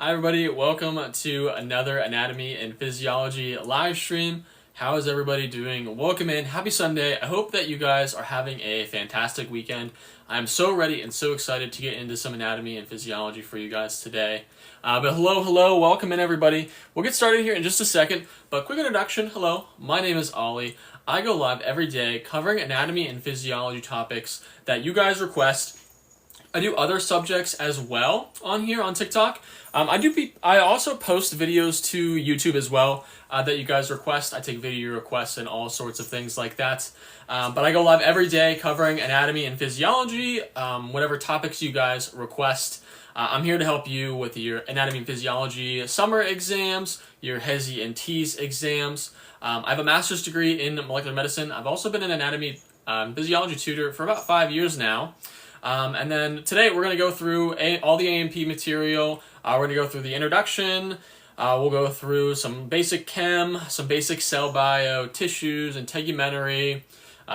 Hi everybody, welcome to another Anatomy and Physiology live stream. How is everybody doing? Welcome in, happy Sunday. I hope that you guys are having a fantastic weekend. I'm so ready and so excited to get into some anatomy and physiology for you guys today. But hello, welcome in everybody. We'll get started here in just a second, but quick introduction, hello, my name is Ollie. I go live every day covering anatomy and physiology topics that you guys request. I do other subjects as well on here on TikTok. I also post videos to YouTube as well that you guys request. I take video requests and all sorts of things like that. But I go live every day covering anatomy and physiology, whatever topics you guys request. I'm here to help you with your anatomy and physiology summer exams, your HESI and TEAS exams. I have a master's degree in molecular medicine. I've also been an anatomy physiology tutor for about 5 years now. And then today we're going to go through all the A&P material. We're going to go through the introduction. We'll go through some basic chem, some basic cell bio, tissues, integumentary,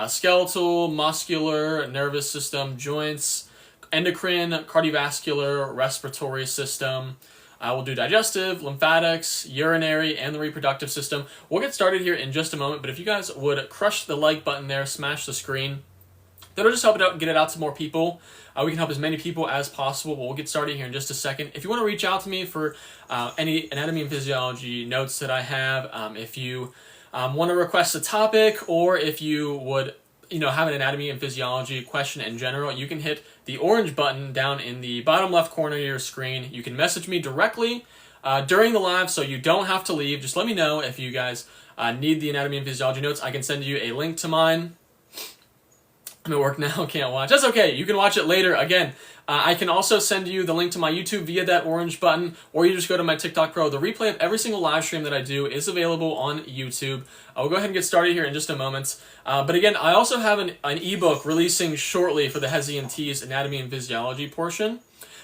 skeletal, muscular, nervous system, joints, endocrine, cardiovascular, respiratory system. We'll do digestive, lymphatics, urinary, and the reproductive system. We'll get started here in just a moment, but if you guys would crush the like button there, smash the screen. That'll just help it out and get it out to more people. We can help as many people as possible, but we'll get started here in just a second. If you want to reach out to me for any anatomy and physiology notes that I have, if you want to request a topic, or if you would have an anatomy and physiology question in general, you can hit the orange button down in the bottom left corner of your screen. You can message me directly during the live, so you don't have to leave. Just let me know if you guys need the anatomy and physiology notes. I can send you a link to mine. I'm at work now, can't watch. That's okay, you can watch it later. Again, I can also send you the link to my YouTube via that orange button, or you just go to my TikTok Pro. The replay of every single live stream that I do is available on YouTube. I'll go ahead and get started here in just a moment. But again, I also have an ebook releasing shortly for the HESI and TEAS anatomy and physiology portion.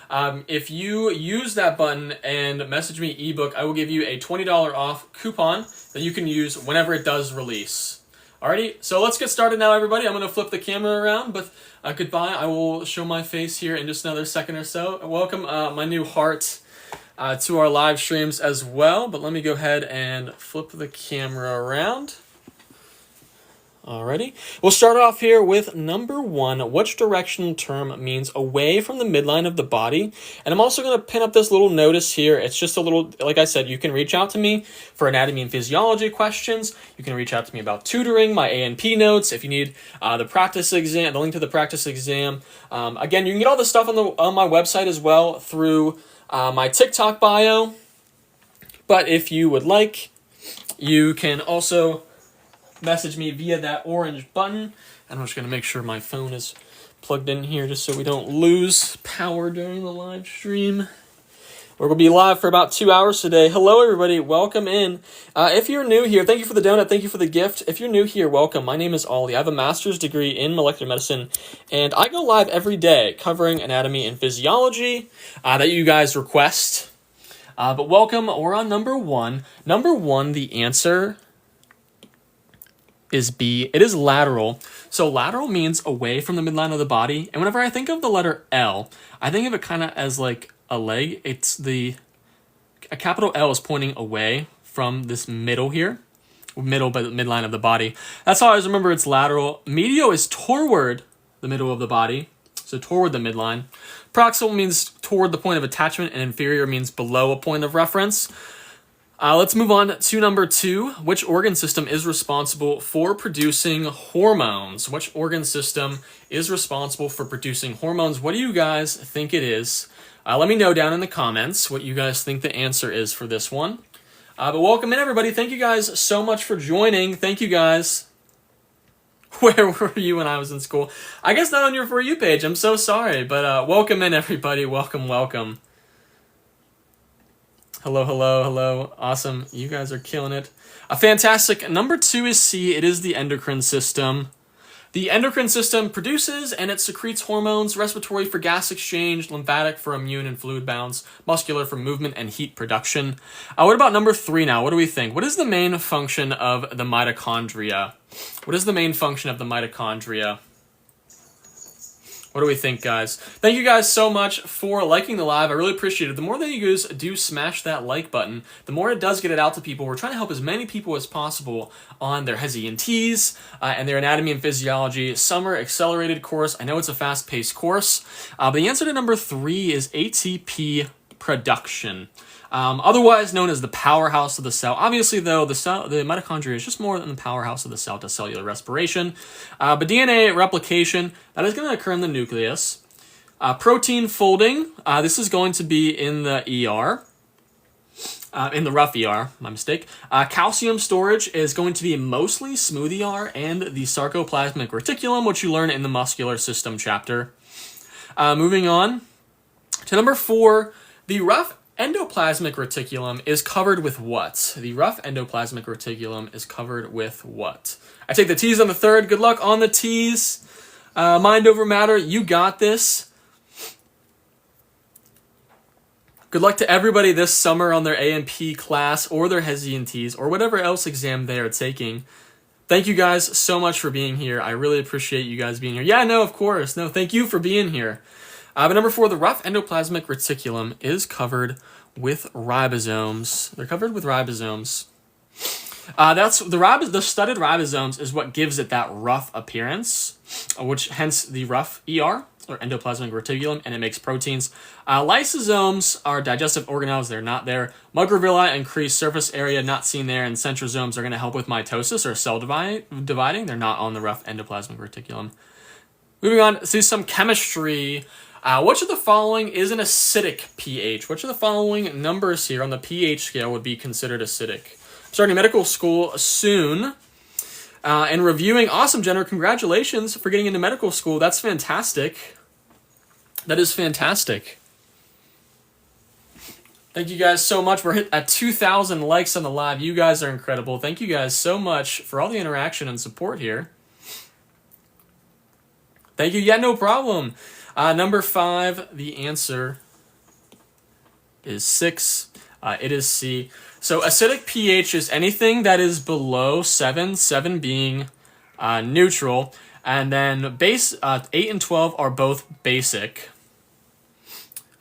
If you use that button and message me ebook, I will give you a $20 off coupon that you can use whenever it does release. Alrighty, so let's get started now, everybody. I'm going to flip the camera around, but goodbye. I will show my face here in just another second or so. Welcome my new heart to our live streams as well, but let me go ahead and flip the camera around. Alrighty, we'll start off here with number 1. Which directional term means away from the midline of the body? And I'm also going to pin up this little notice here. It's just a little, like I said, you can reach out to me for anatomy and physiology questions. You can reach out to me about tutoring, my A&P notes. If you need the practice exam, the link to the practice exam. Again, you can get all this stuff on my website as well through my TikTok bio. But if you would like, you can also message me via that orange button. And I'm just going to make sure my phone is plugged in here just so we don't lose power during the live stream. We're going to be live for about 2 hours today. Hello, everybody. Welcome in. If you're new here, thank you for the donut. Thank you for the gift. If you're new here, welcome. My name is Ollie. I have a master's degree in molecular medicine, and I go live every day covering anatomy and physiology that you guys request. But welcome. We're on number 1. Number 1, the answer is B. It is lateral. So lateral means away from the midline of the body. And whenever I think of the letter L, I think of it kind of as like a leg. A capital L is pointing away from this middle here. Middle, but midline of the body. That's how I always remember it's lateral. Medial is toward the middle of the body. So toward the midline. Proximal means toward the point of attachment, and inferior means below a point of reference. Let's move on to number 2. Which organ system is responsible for producing hormones? Which organ system is responsible for producing hormones? What do you guys think it is? Let me know down in the comments what you guys think the answer is for this one. But welcome in, everybody. Thank you guys so much for joining. Thank you guys. Where were you when I was in school? I guess not on your For You page. I'm so sorry. But welcome in, everybody. Welcome. Hello. Awesome. You guys are killing it. Fantastic. Number 2 is C. It is the endocrine system. The endocrine system produces and it secretes hormones, respiratory for gas exchange, lymphatic for immune and fluid balance, muscular for movement and heat production. What about number 3 now? What do we think? What is the main function of the mitochondria? What is the main function of the mitochondria? What do we think, guys? Thank you guys so much for liking the live. I really appreciate it. The more that you guys do smash that like button, the more it does get it out to people. We're trying to help as many people as possible on their HESI and TEAS and their Anatomy and Physiology Summer Accelerated course. I know it's a fast-paced course, but the answer to number 3 is ATP production. Otherwise known as the powerhouse of the cell. Obviously, though, the mitochondria is just more than the powerhouse of the cell to cellular respiration. But DNA replication, that is going to occur in the nucleus. Protein folding, this is going to be in the ER. In the rough ER, my mistake. Calcium storage is going to be mostly smooth ER and the sarcoplasmic reticulum, which you learn in the muscular system chapter. Moving on to number 4, the rough endoplasmic reticulum is covered with what? The rough endoplasmic reticulum is covered with what? I take the TEAS on the 3rd. Good luck on the TEAS. Mind over matter. You got this. Good luck to everybody this summer on their A&P class or their HESI and TEAS or whatever else exam they are taking. Thank you guys so much for being here. I really appreciate you guys being here. Yeah, no, of course. No, thank you for being here. But number 4, the rough endoplasmic reticulum is covered with ribosomes. They're covered with ribosomes. That's the studded ribosomes is what gives it that rough appearance, which hence the rough ER or endoplasmic reticulum, and it makes proteins. Lysosomes are digestive organelles. They're not there. Microvilli increase surface area, not seen there, and centrosomes are going to help with mitosis or cell dividing. They're not on the rough endoplasmic reticulum. Moving on to some chemistry. Which of the following is an acidic pH? Which of the following numbers here on the pH scale would be considered acidic? I'm starting medical school soon and reviewing. Awesome, Jenner. Congratulations for getting into medical school. That's fantastic. That is fantastic. Thank you guys so much. We're at 2,000 likes on the live. You guys are incredible. Thank you guys so much for all the interaction and support here. Thank you. Yeah, no problem. Number 5, the answer is 6. It is C. So acidic pH is anything that is below 7, 7 being neutral, and then 8 and 12 are both basic.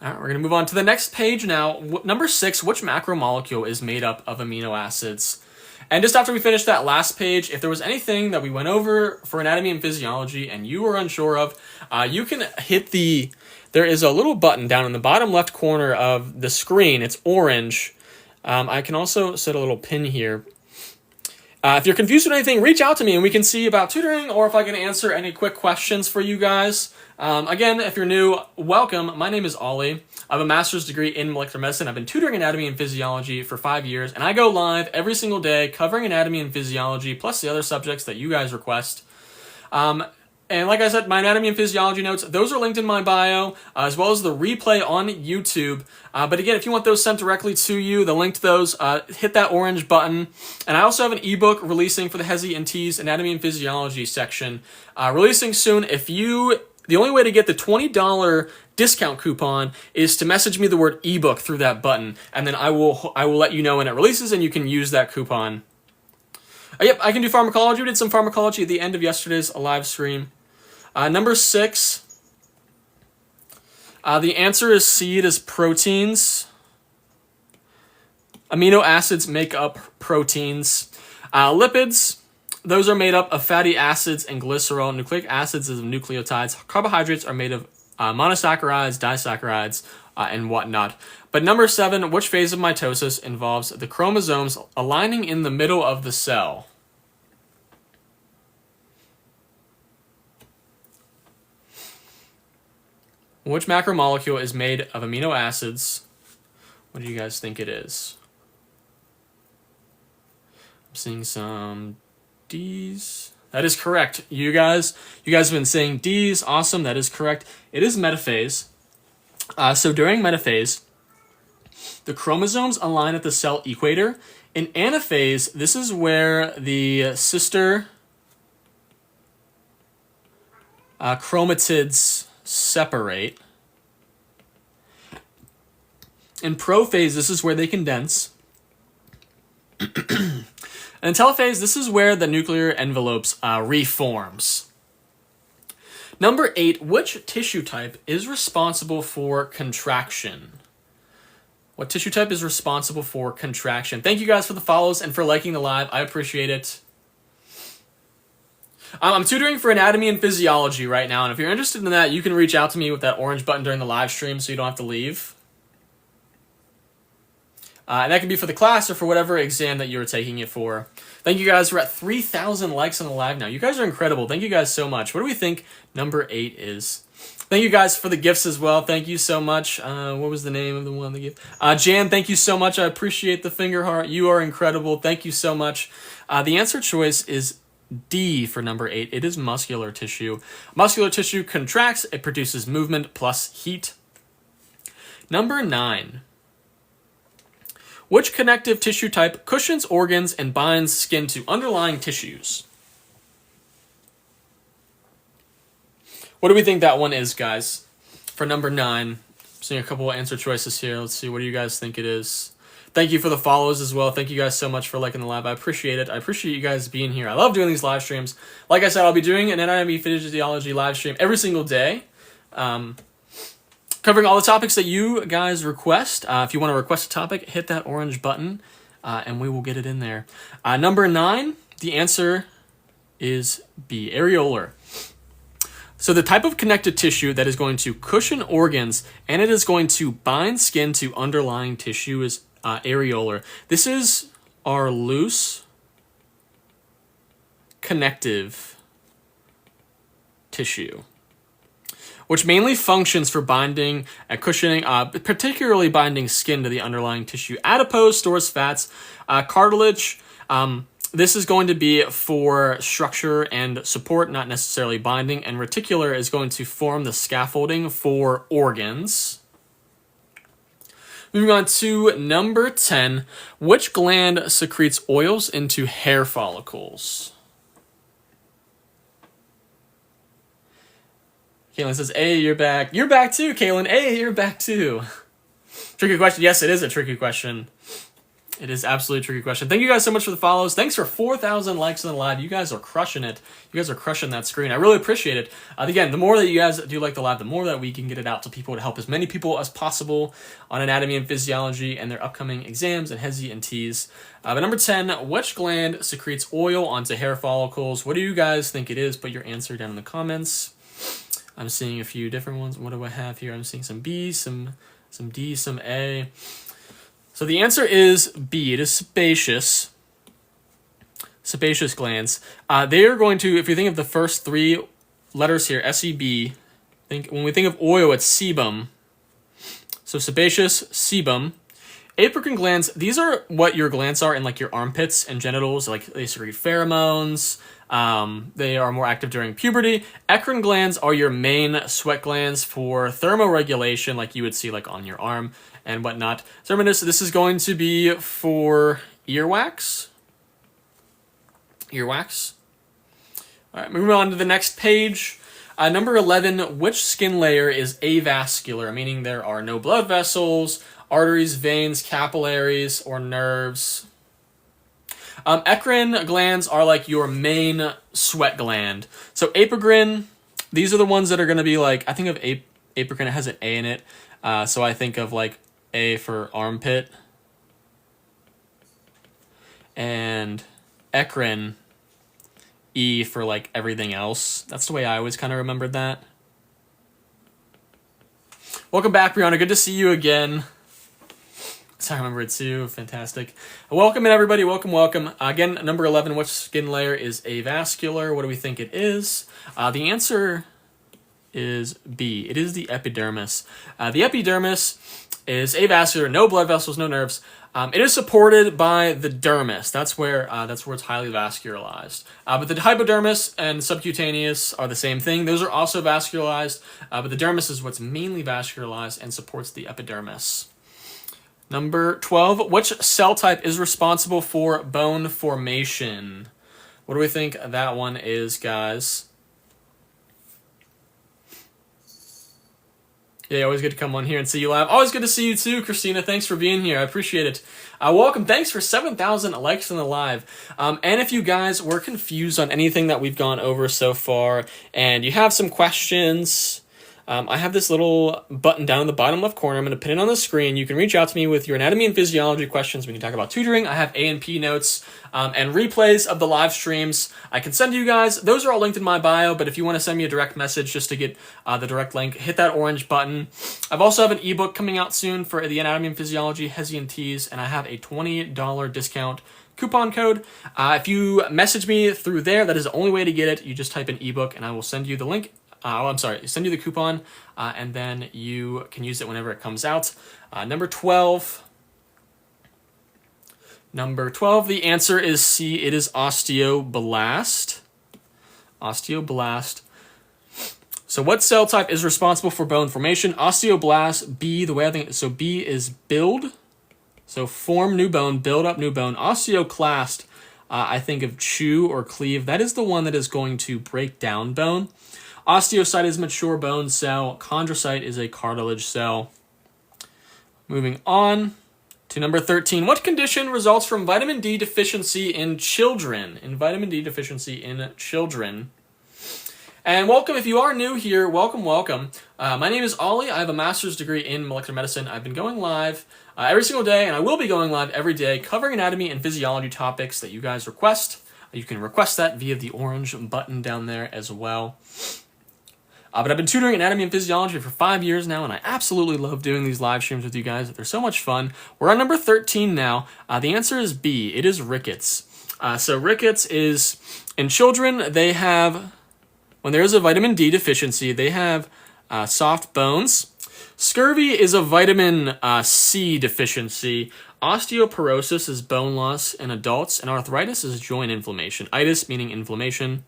All right, we're going to move on to the next page now. Number 6, which macromolecule is made up of amino acids? And just after we finish that last page, if there was anything that we went over for anatomy and physiology and you were unsure of, you can hit there is a little button down in the bottom left corner of the screen. It's orange. I can also set a little pin here. If you're confused with anything, reach out to me and we can see about tutoring or if I can answer any quick questions for you guys. Again, if you're new, welcome. My name is Ollie. I have a master's degree in molecular medicine. I've been tutoring anatomy and physiology for 5 years, and I go live every single day covering anatomy and physiology, plus the other subjects that you guys request. And like I said, my anatomy and physiology notes, those are linked in my bio, as well as the replay on YouTube. But again, if you want those sent directly to you, the link to those, hit that orange button. And I also have an ebook releasing for the HESI and TEAS anatomy and physiology section, releasing soon. The only way to get the $20 discount coupon is to message me the word ebook through that button, and then I will let you know when it releases, and you can use that coupon. Yep, I can do pharmacology. We did some pharmacology at the end of yesterday's live stream. Number 6, the answer is C. It is proteins. Amino acids make up proteins. Lipids, those are made up of fatty acids and glycerol. Nucleic acids is of nucleotides. Carbohydrates are made of monosaccharides, disaccharides, and whatnot. But number 7, which phase of mitosis involves the chromosomes aligning in the middle of the cell? Which macromolecule is made of amino acids? What do you guys think it is? I'm seeing some D's. That is correct. You guys have been saying D's. Awesome. That is correct. It is metaphase. So during metaphase, the chromosomes align at the cell equator. In anaphase, this is where the sister chromatids separate. In prophase, this is where they condense. And in telophase, this is where the nuclear envelopes reforms. Number 8, which tissue type is responsible for contraction? What tissue type is responsible for contraction? Thank you guys for the follows and for liking the live. I appreciate it. I'm tutoring for anatomy and physiology right now, and if you're interested in that, you can reach out to me with that orange button during the live stream so you don't have to leave. And that can be for the class or for whatever exam that you're taking it for. Thank you guys. We're at 3,000 likes on the live now. You guys are incredible. Thank you guys so much. What do we think number 8 is? Thank you guys for the gifts as well. Thank you so much. What was the name of the one that gave? Jan, thank you so much. I appreciate the finger heart. You are incredible. Thank you so much. The answer choice is D for number 8. It is muscular tissue. Muscular tissue contracts. It produces movement plus heat. Number 9. Which connective tissue type cushions organs and binds skin to underlying tissues? What do we think that one is, guys? For number 9, seeing a couple of answer choices here. Let's see. What do you guys think it is? Thank you for the follows as well. Thank you guys so much for liking the live. I appreciate it. I appreciate you guys being here. I love doing these live streams. Like I said, I'll be doing an anatomy physiology live stream every single day. Covering all the topics that you guys request. If you want to request a topic, hit that orange button, and we will get it in there. Number 9, the answer is B, areolar. So the type of connective tissue that is going to cushion organs and it is going to bind skin to underlying tissue is areolar. This is our loose connective tissue, which mainly functions for binding and cushioning, particularly binding skin to the underlying tissue. Adipose stores fats. Cartilage, this is going to be for structure and support, not necessarily binding. And reticular is going to form the scaffolding for organs. Moving on to number 10. Which gland secretes oils into hair follicles? Kaylin says, "Hey, you're back." You're back too, Kaylin. Hey, you're back too. Tricky question. Yes, it is a tricky question. It is absolutely a tricky question. Thank you guys so much for the follows. Thanks for 4,000 likes on the live. You guys are crushing it. You guys are crushing that screen. I really appreciate it. Again, the more that you guys do like the live, the more that we can get it out to people to help as many people as possible on anatomy and physiology and their upcoming exams and HESI and TEAS. But number 10, which gland secretes oil onto hair follicles? What do you guys think it is? Put your answer down in the comments. I'm seeing a few different ones. What do I have here? I'm seeing some B, some D, some A. So the answer is B. It is sebaceous. Sebaceous glands. They are going to, if you think of the first 3 letters here, SEB, when we think of oil, it's sebum. So sebaceous, sebum. Apocrine glands, these are what your glands are in like your armpits and genitals. Like they secrete pheromones. They are more active during puberty. Eccrine glands are your main sweat glands for thermoregulation, like you would see like on your arm and whatnot. Terminus, this is going to be for earwax. Earwax. All right, moving on to the next page. Number 11, which skin layer is avascular, meaning there are no blood vessels, arteries, veins, capillaries, or nerves. Eccrine glands are like your main sweat gland. So apocrine, these are the ones that are going to be like, I think of apocrine, it has an A in it. So I think of like A for armpit. And eccrine, E for like everything else. That's the way I always kind of remembered that. Welcome back, Brianna. Good to see you again. I remember it too. Fantastic. Welcome in, everybody. Welcome. Again, number 11, which skin layer is avascular? What do we think it is? The answer is B. It is the epidermis. The epidermis is avascular, no blood vessels, no nerves. It is supported by the dermis. That's where it's highly vascularized. But the hypodermis and subcutaneous are the same thing. Those are also vascularized, but the dermis is what's mainly vascularized and supports the epidermis. Number 12, which cell type is responsible for bone formation? What do we think that one is, guys? Yeah, always good to come on here and see you live. Always good to see you too, Christina. Thanks for being here. I appreciate it. Welcome. Thanks for 7,000 likes on the live. And if you guys were confused on anything that we've gone over so far and you have some questions, I have this little button down in the bottom left corner. I'm going to pin it on the screen. You can reach out to me with your anatomy and physiology questions. We can talk about tutoring. I have A&P notes and replays of the live streams. I can send to you guys. Those are all linked in my bio, but if you want to send me a direct message just to get the direct link, hit that orange button. I've also have an ebook coming out soon for the anatomy and physiology, HESI and TEAS, and I have a $20 discount coupon code. If you message me through there, that is the only way to get it. You just type in ebook and I will send you the link. Send you the coupon, and then you can use it whenever it comes out. Number 12, the answer is C. It is osteoblast. Osteoblast. So what cell type is responsible for bone formation? Osteoblast, B, the way I think, so B is build. So form new bone, build up new bone. Osteoclast, I think of chew or cleave. That is the one that is going to break down bone. Osteocyte is mature bone cell. Chondrocyte is a cartilage cell. Moving on to number 13. What condition results from vitamin D deficiency in children? And welcome, if you are new here, welcome. My name is Ollie. I have a master's degree in molecular medicine. I've been going live every single day, and I will be going live every day covering anatomy and physiology topics that you guys request. You can request that via the orange button down there as well. But I've been tutoring anatomy and physiology for 5 years now, and I absolutely love doing these live streams with you guys. They're so much fun. We're on number 13 now. The answer is B. It is rickets. So rickets is, in children, they have, when there is a vitamin D deficiency, they have soft bones. Scurvy is a vitamin C deficiency. Osteoporosis is bone loss in adults, and arthritis is joint inflammation. Itis meaning inflammation.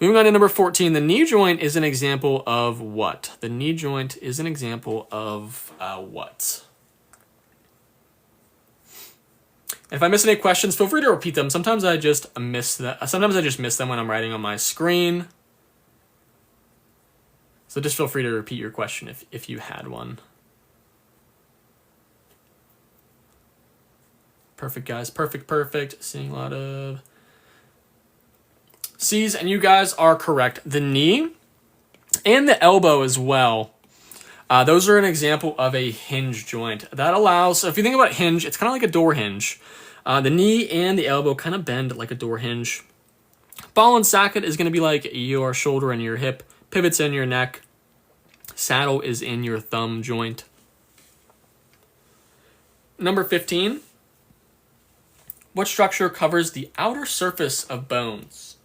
Moving on to number 14, the knee joint is an example of what? The knee joint is an example of what? And if I miss any questions, feel free to repeat them. Sometimes I just miss them when I'm writing on my screen. So just feel free to repeat your question if you had one. Perfect, guys. Perfect. Seeing a lot of C's, and you guys are correct. The knee and the elbow as well. Those are an example of a hinge joint. That allows, so if you think about hinge, it's kind of like a door hinge. The knee and the elbow kind of bend like a door hinge. Ball and socket is going to be like your shoulder and your hip. Pivots in your neck. Saddle is in your thumb joint. Number 15. What structure covers the outer surface of bones?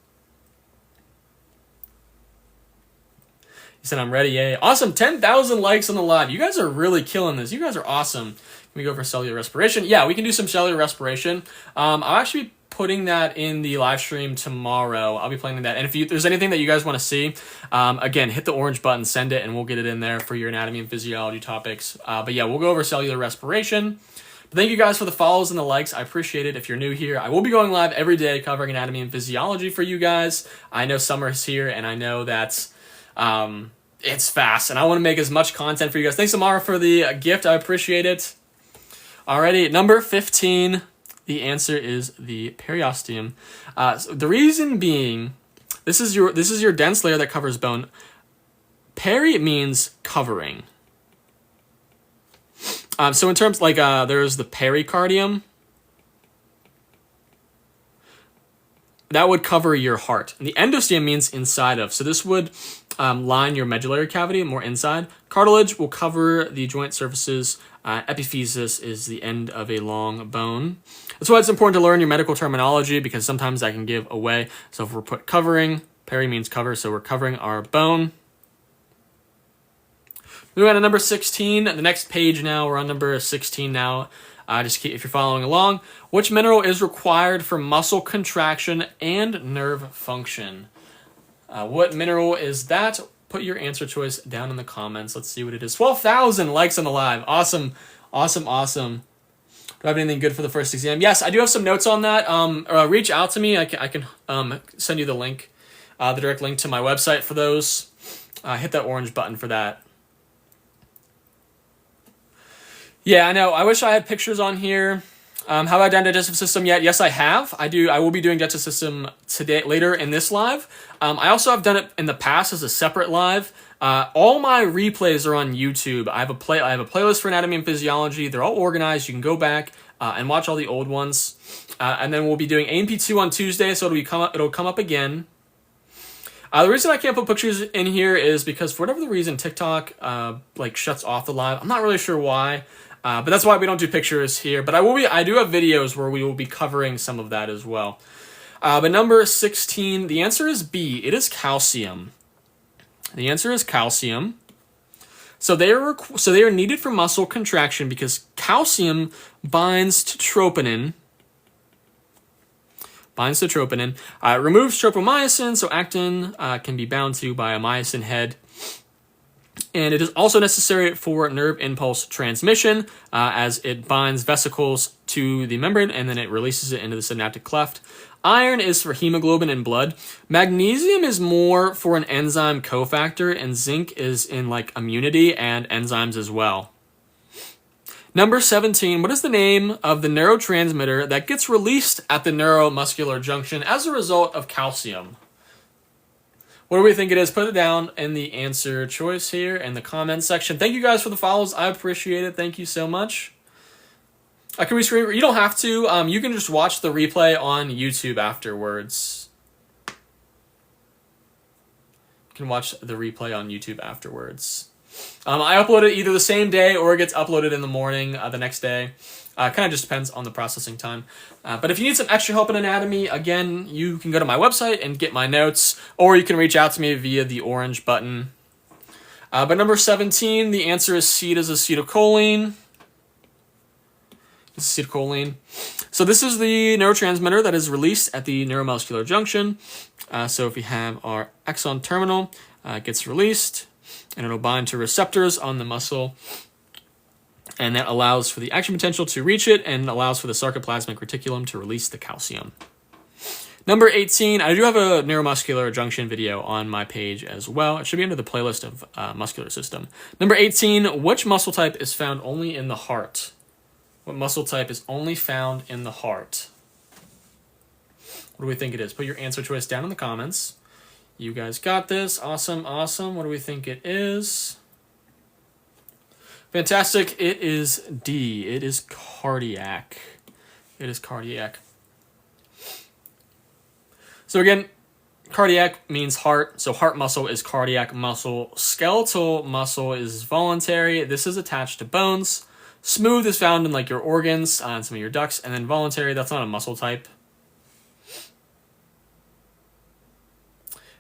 He said, I'm ready, yay. Awesome, 10,000 likes on the live. You guys are really killing this. You guys are awesome. Can we go for cellular respiration? Yeah, we can do some cellular respiration. I'll actually be putting that in the live stream tomorrow. I'll be planning that. And if there's anything that you guys want to see, again, hit the orange button, send it, and we'll get it in there for your anatomy and physiology topics. But yeah, we'll go over cellular respiration. But thank you guys for the follows and the likes. I appreciate it. If you're new here, I will be going live every day covering anatomy and physiology for you guys. I know summer's here, and I know that it's fast, and I want to make as much content for you guys. Thanks, Amara, for the gift. I appreciate it. Alrighty, number 15. The answer is the periosteum. So the reason being, this is your dense layer that covers bone. Peri means covering. So in terms like there's the pericardium. That would cover your heart. And the endosteum means inside of. So this would line your medullary cavity, more inside. Cartilage will cover the joint surfaces. Epiphysis is the end of a long bone. That's why it's important to learn your medical terminology, because sometimes that can give away. So if we're put covering, peri means cover, so we're covering our bone. Moving on to number 16, the next page now, we're on number 16 now. Just keep, if you're following along, which mineral is required for muscle contraction and nerve function? What mineral is that? Put your answer choice down in the comments. Let's see what it is. 12,000 likes on the live. Awesome. Do I have anything good for the first exam? Yes, I do have some notes on that. Reach out to me. I can send you the link, the direct link to my website for those. hit that orange button for that. Yeah, I know. I wish I had pictures on here. Have I done digestive system yet? Yes, I have. I will be doing digestive system today, later in this live. I also have done it in the past as a separate live. All my replays are on YouTube. I have a playlist for anatomy and physiology. They're all organized. You can go back and watch all the old ones. And then we'll be doing A&P2 on Tuesday, so it'll come up again. The reason I can't put pictures in here is because for whatever the reason, TikTok shuts off the live. I'm not really sure why. But that's why we don't do pictures here. But I do have videos where we will be covering some of that as well. But number 16, the answer is B. It is calcium. The answer is calcium. So they are needed for muscle contraction because calcium binds to troponin. It removes tropomyosin, so actin can be bound to by a myosin head. And it is also necessary for nerve impulse transmission as it binds vesicles to the membrane and then it releases it into the synaptic cleft. Iron is for hemoglobin in blood. Magnesium is more for an enzyme cofactor, and zinc is in immunity and enzymes as well. Number 17, what is the name of the neurotransmitter that gets released at the neuromuscular junction as a result of calcium? What do we think it is? Put it down in the answer choice here in the comments section. Thank you guys for the follows. I appreciate it. Thank you so much. Can we screen? You don't have to. You can just watch the replay on YouTube afterwards. You can watch the replay on YouTube afterwards. I upload it either the same day or it gets uploaded in the morning the next day. Kind of just depends on the processing time. But if you need some extra help in anatomy, again, you can go to my website and get my notes, or you can reach out to me via the orange button. But number 17, the answer is C. It is acetylcholine. So this is the neurotransmitter that is released at the neuromuscular junction. So if we have our axon terminal, it gets released, and it'll bind to receptors on the muscle. And that allows for the action potential to reach it and allows for the sarcoplasmic reticulum to release the calcium. Number 18, I do have a neuromuscular junction video on my page as well. It should be under the playlist of muscular system. Number 18, which muscle type is found only in the heart? What muscle type is only found in the heart? What do we think it is? Put your answer choice down in the comments. You guys got this. Awesome, awesome. What do we think it is? Fantastic. It is D. It is cardiac. It is cardiac. So again, cardiac means heart. So heart muscle is cardiac muscle. Skeletal muscle is voluntary. This is attached to bones. Smooth is found in your organs, and some of your ducts. And then voluntary, that's not a muscle type.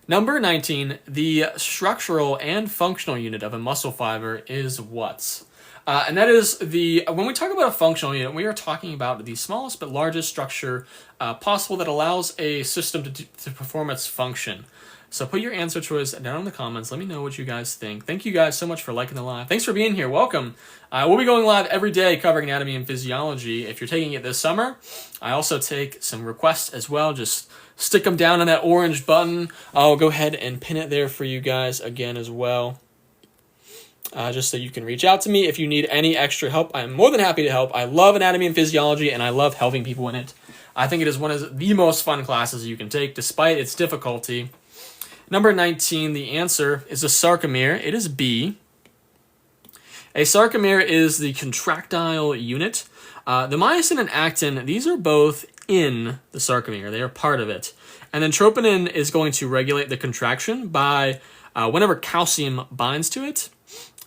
Number 19, the structural and functional unit of a muscle fiber is what? And that is when we talk about a functional unit, we are talking about the smallest but largest structure possible that allows a system to perform its function. So put your answer choice down in the comments. Let me know what you guys think. Thank you guys so much for liking the live. Thanks for being here. Welcome. We'll be going live every day covering anatomy and physiology. If you're taking it this summer, I also take some requests as well. Just stick them down on that orange button. I'll go ahead and pin it there for you guys again as well. Just so you can reach out to me if you need any extra help. I'm more than happy to help. I love anatomy and physiology, and I love helping people in it. I think it is one of the most fun classes you can take, despite its difficulty. Number 19, the answer is a sarcomere. It is B. A sarcomere is the contractile unit. The myosin and actin, these are both in the sarcomere. They are part of it. And then troponin is going to regulate the contraction by whenever calcium binds to it.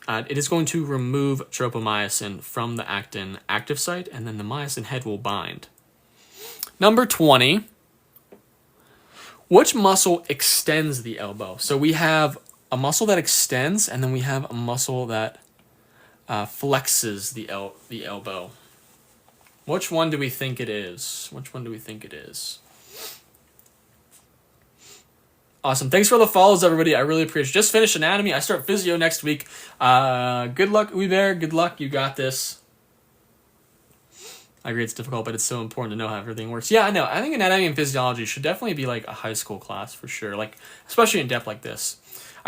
It is going to remove tropomyosin from the actin active site, and then the myosin head will bind. Number 20, which muscle extends the elbow? So we have a muscle that extends, and then we have a muscle that flexes the elbow. Which one do we think it is? Which one do we think it is? Awesome. Thanks for the follows, everybody. I really appreciate it. Just finished anatomy. I start physio next week. Good luck, Uber. Good luck. You got this. I agree it's difficult, but it's so important to know how everything works. Yeah, I know. I think anatomy and physiology should definitely be a high school class for sure, especially in depth like this.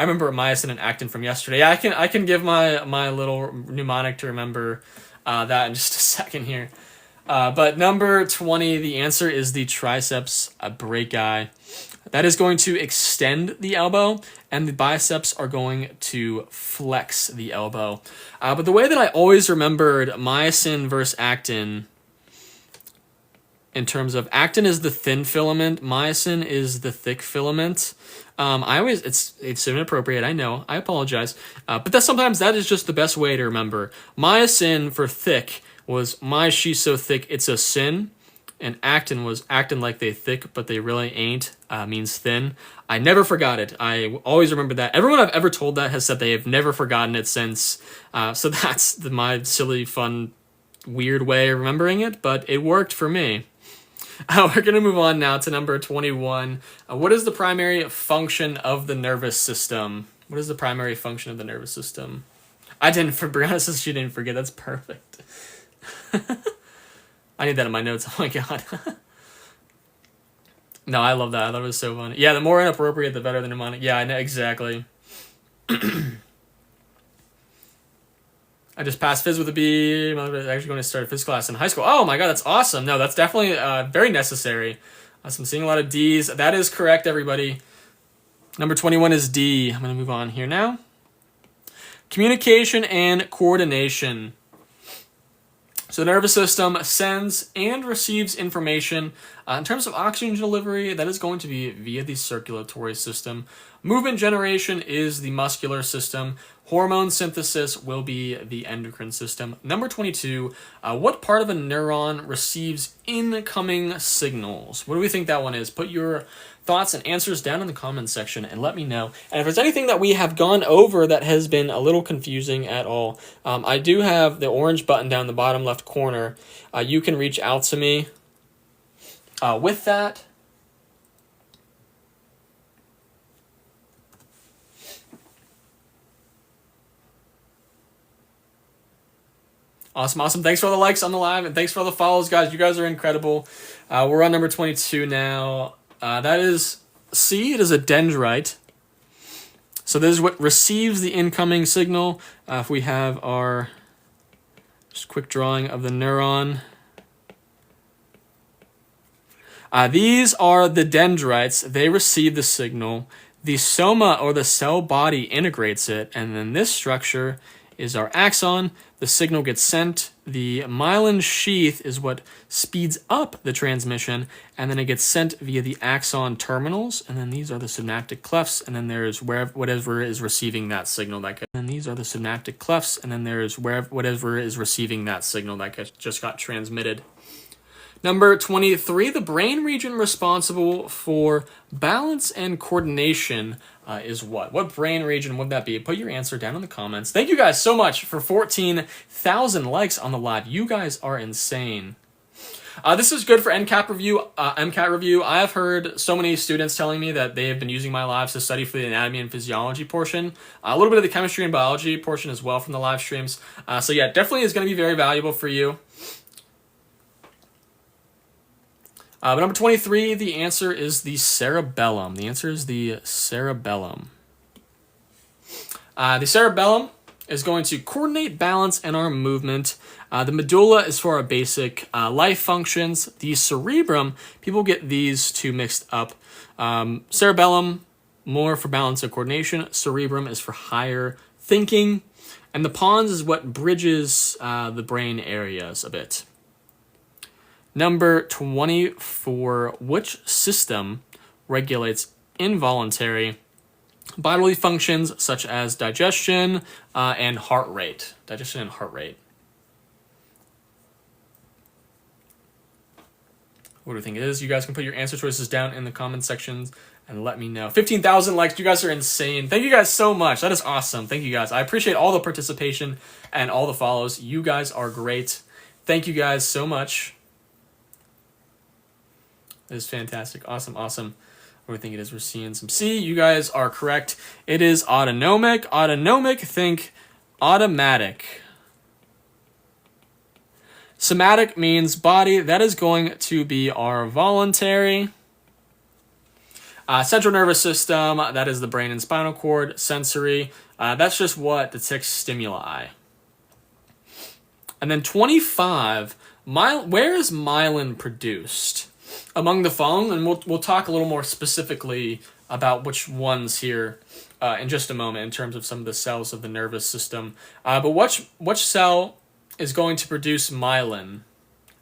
I remember myosin and actin from yesterday. Yeah, I can give my little mnemonic to remember that in just a second here. But number 20, the answer is the triceps brachii. That is going to extend the elbow, and the biceps are going to flex the elbow. But the way that I always remembered myosin versus actin, in terms of actin is the thin filament, myosin is the thick filament. It's inappropriate, I know, I apologize. But sometimes that is just the best way to remember. Myosin for thick was my she's so thick it's a sin. And actin was actin like they thick, but they really ain't, means thin. I never forgot it. I always remember that. Everyone I've ever told that has said they have never forgotten it since. So that's my silly, fun, weird way of remembering it, but it worked for me. We're going to move on now to number 21. What is the primary function of the nervous system? What is the primary function of the nervous system? I didn't, for Brianna, she didn't forget. That's perfect. I need that in my notes. Oh my god. No, I love that. I thought it was so funny. Yeah, the more inappropriate, the better the mnemonic. Yeah, I know, exactly. I just passed phys with a B. I'm actually going to start a phys class in high school. Oh my god, that's awesome. No, that's definitely very necessary. So I'm seeing a lot of D's. That is correct, everybody. Number 21 is D. I'm going to move on here now. Communication and coordination. So the nervous system sends and receives information. In terms of oxygen delivery, that is going to be via the circulatory system. Movement generation is the muscular system. Hormone synthesis will be the endocrine system. Number 22, what part of a neuron receives incoming signals? What do we think that one is? Put your thoughts and answers down in the comments section and let me know. And if there's anything that we have gone over that has been a little confusing at all, I do have the orange button down the bottom left corner. You can reach out to me with that. Awesome. Thanks for all the likes on the live, and thanks for all the follows, guys. You guys are incredible. We're on number 22 now. That is C. It is a dendrite. So this is what receives the incoming signal. If we have our just quick drawing of the neuron. These are the dendrites. They receive the signal. The soma, or the cell body, integrates it, and then this structure is our axon. The signal gets sent. The myelin sheath is what speeds up the transmission, and then it gets sent via the axon terminals, and then these are the synaptic clefts, and then there's whatever is receiving that signal that just got transmitted. Number 23, the brain region responsible for balance and coordination is what? What brain region would that be? Put your answer down in the comments. Thank you guys so much for 14,000 likes on the live. You guys are insane. This is good for MCAT review. I have heard so many students telling me that they have been using my lives to study for the anatomy and physiology portion. A little bit of the chemistry and biology portion as well from the live streams. So yeah, definitely is going to be very valuable for you. But number 23, the answer is the cerebellum. The answer is the cerebellum. The cerebellum is going to coordinate balance and our movement. The medulla is for our basic life functions. The cerebrum, people get these two mixed up. Cerebellum, more for balance and coordination. Cerebrum is for higher thinking. And the pons is what bridges the brain areas a bit. Number 24, which system regulates involuntary bodily functions such as digestion and heart rate? Digestion and heart rate. What do you think it is? You guys can put your answer choices down in the comment sections and let me know. 15,000 likes. You guys are insane. Thank you guys so much. That is awesome. Thank you guys. I appreciate all the participation and all the follows. You guys are great. Thank you guys so much. It is fantastic. Awesome. What do we think it is? We're seeing some C. You guys are correct. It is autonomic. Autonomic, think automatic. Somatic means body. That is going to be our voluntary. Central nervous system, that is the brain and spinal cord. Sensory, that's just what detects stimuli. And then 25, where is myelin produced? Among the following, and we'll talk a little more specifically about which ones here in just a moment in terms of some of the cells of the nervous system. But which cell is going to produce myelin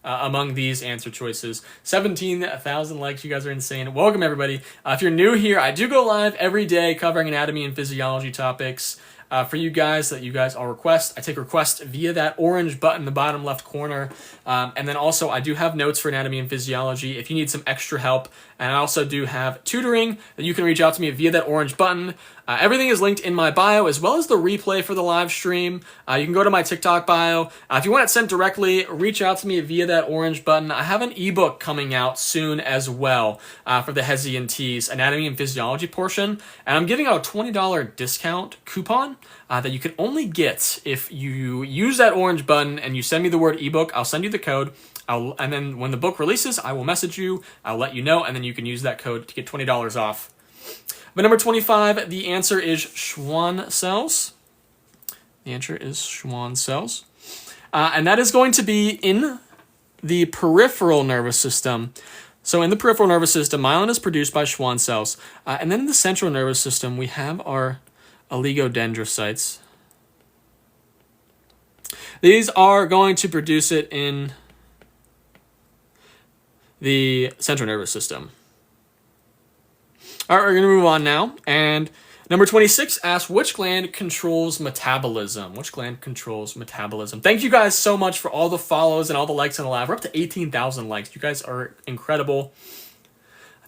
among these answer choices? 17,000 likes. You guys are insane. Welcome, everybody. If you're new here, I do go live every day covering anatomy and physiology topics. For you guys that you guys all request. I take requests via that orange button in the bottom left corner. And then also I do have notes for anatomy and physiology if you need some extra help. And I also do have tutoring that you can reach out to me via that orange button. Everything is linked in my bio as well as the replay for the live stream. You can go to my TikTok bio. If you want it sent directly, reach out to me via that orange button. I have an ebook coming out soon as well for the HESI and TEAS anatomy and physiology portion. And I'm giving out a $20 discount coupon that you can only get if you use that orange button and you send me the word ebook. I'll send you the code. And then when the book releases, I will message you. I'll let you know, and then you can use that code to get $20 off. But number 25, the answer is Schwann cells. The answer is Schwann cells. And that is going to be in the peripheral nervous system. So in the peripheral nervous system, myelin is produced by Schwann cells. And then in the central nervous system, we have our oligodendrocytes. These are going to produce it in the central nervous system. All right, we're going to move on now. And number 26 asks, which gland controls metabolism? Which gland controls metabolism? Thank you guys so much for all the follows and all the likes on the live. We're up to 18,000 likes. You guys are incredible.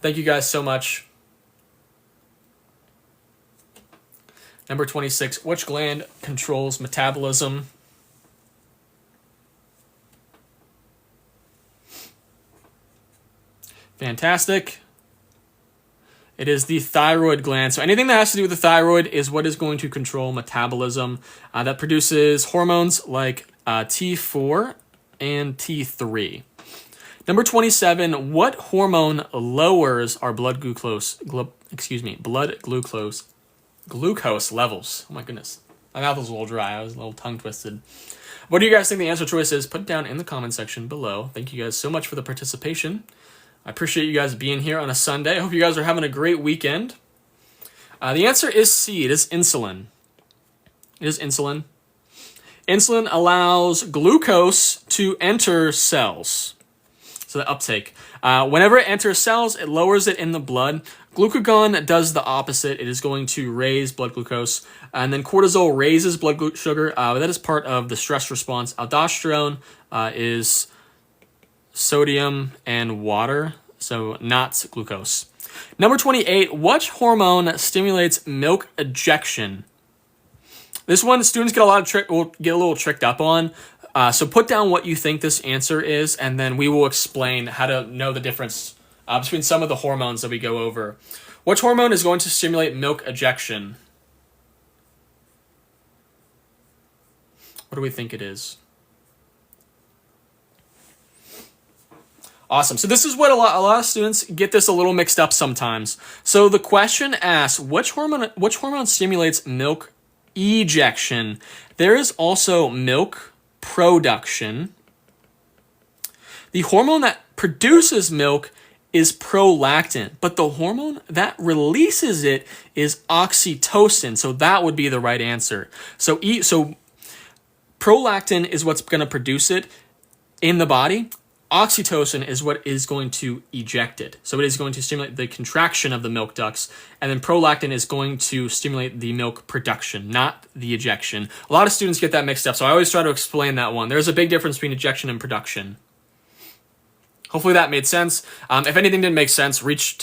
Thank you guys so much. Number 26, which gland controls metabolism? Fantastic. It is the thyroid gland. So anything that has to do with the thyroid is what is going to control metabolism. That produces hormones like T4 and T3. Number 27, what hormone lowers our blood glucose levels? Oh my goodness. My mouth was a little dry. I was a little tongue twisted. What do you guys think the answer choice is? Put it down in the comment section below. Thank you guys so much for the participation. I appreciate you guys being here on a Sunday. I hope you guys are having a great weekend. The answer is C. It is insulin. It is insulin. Insulin allows glucose to enter cells. So the uptake. Whenever it enters cells, it lowers it in the blood. Glucagon does the opposite. It is going to raise blood glucose. And then cortisol raises blood sugar. That is part of the stress response. Aldosterone is sodium and water, so not glucose. Number 28, which hormone stimulates milk ejection? This one, students get will get a little tricked up on. So put down what you think this answer is, and then we will explain how to know the difference between some of the hormones that we go over. Which hormone is going to stimulate milk ejection? What do we think it is? Awesome. So this is what a lot of students get this a little mixed up sometimes. So the question asks, which hormone stimulates milk ejection? There is also milk production. The hormone that produces milk is prolactin, but the hormone that releases it is oxytocin. So that would be the right answer. So prolactin is what's going to produce it in the body. Oxytocin is what is going to eject it. So it is going to stimulate the contraction of the milk ducts, and then prolactin is going to stimulate the milk production, not the ejection. A lot of students get that mixed up, so I always try to explain that one. There's a big difference between ejection and production. Hopefully that made sense. If anything didn't make sense, reach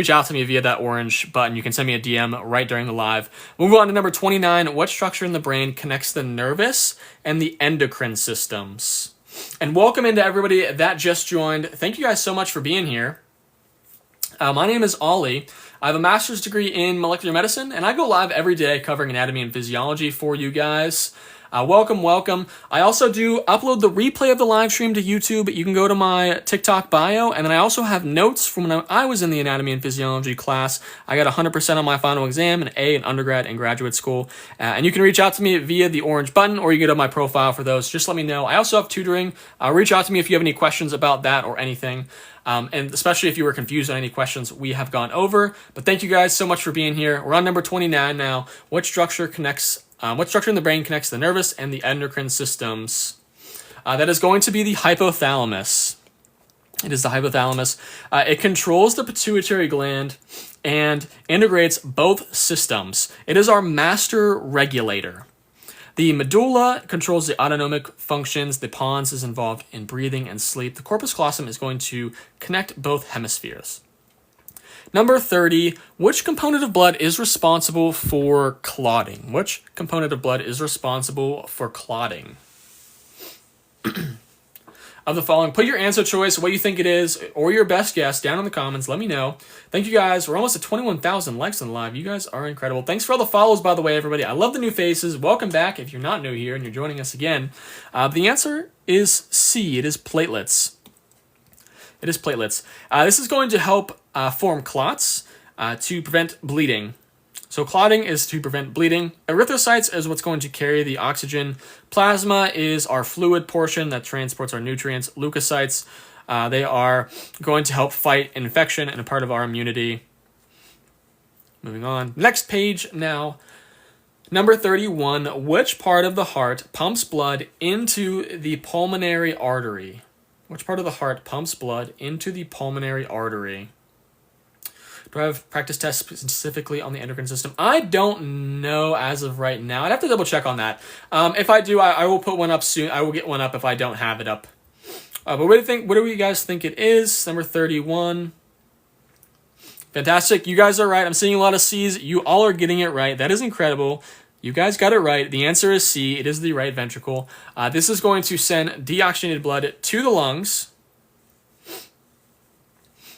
out to me via that orange button. You can send me a DM right during the live. We'll move on to number 29. What structure in the brain connects the nervous and the endocrine systems? And welcome into everybody that just joined. Thank you guys so much for being here. My name is Ollie. I have a master's degree in molecular medicine, and I go live every day covering anatomy and physiology for you guys. Welcome. I also do upload the replay of the live stream to YouTube. You can go to my TikTok bio, and then I also have notes from when I was in the anatomy and physiology class. I got 100% on my final exam, an A in undergrad and graduate school. And you can reach out to me via the orange button, or you can go to my profile for those. Just let me know. I also have tutoring. Reach out to me if you have any questions about that or anything. And especially if you were confused on any questions we have gone over. But thank you guys so much for being here. We're on number 29 now. What structure in the brain connects the nervous and the endocrine systems? That is going to be the hypothalamus. It is the hypothalamus. It controls the pituitary gland and integrates both systems. It is our master regulator. The medulla controls the autonomic functions. The pons is involved in breathing and sleep. The corpus callosum is going to connect both hemispheres. Number 30, which component of blood is responsible for clotting? Which component of blood is responsible for clotting? Of the following, put your answer choice, what you think it is, or your best guess down in the comments. Let me know. Thank you guys. We're almost at 21,000 likes on live. You guys are incredible. Thanks for all the follows, by the way, everybody. I love the new faces. Welcome back if you're not new here and you're joining us again. The answer is C. It is platelets. It is platelets. This is going to help form clots to prevent bleeding. So clotting is to prevent bleeding. Erythrocytes is what's going to carry the oxygen. Plasma is our fluid portion that transports our nutrients. Leukocytes, they are going to help fight infection and a part of our immunity. Moving on. Next page now. Number 31. Which part of the heart pumps blood into the pulmonary artery? Which part of the heart pumps blood into the pulmonary artery? Do I have practice tests specifically on the endocrine system? I don't know as of right now. I'd have to double check on that. If I do, I will put one up soon. I will get one up if I don't have it up. But what do you think? What do you guys think it is? Number 31. Fantastic. You guys are right. I'm seeing a lot of C's. You all are getting it right. That is incredible. You guys got it right. The answer is C. It is the right ventricle. This is going to send deoxygenated blood to the lungs.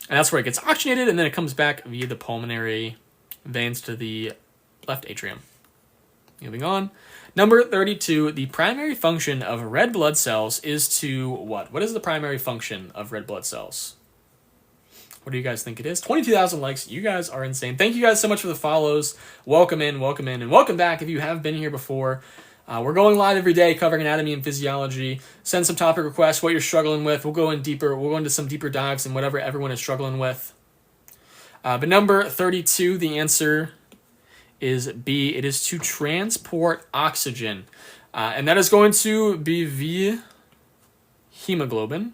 And that's where it gets oxygenated, and then it comes back via the pulmonary veins to the left atrium. Moving on. Number 32, the primary function of red blood cells is to what? What is the primary function of red blood cells? What do you guys think it is? 22,000 likes. You guys are insane. Thank you guys so much for the follows. Welcome in, and welcome back if you have been here before. We're going live every day covering anatomy and physiology. Send some topic requests, what you're struggling with. We'll go in deeper. We'll go into some deeper dives in whatever everyone is struggling with. But number 32, the answer is B. It is to transport oxygen. And that is going to be via hemoglobin.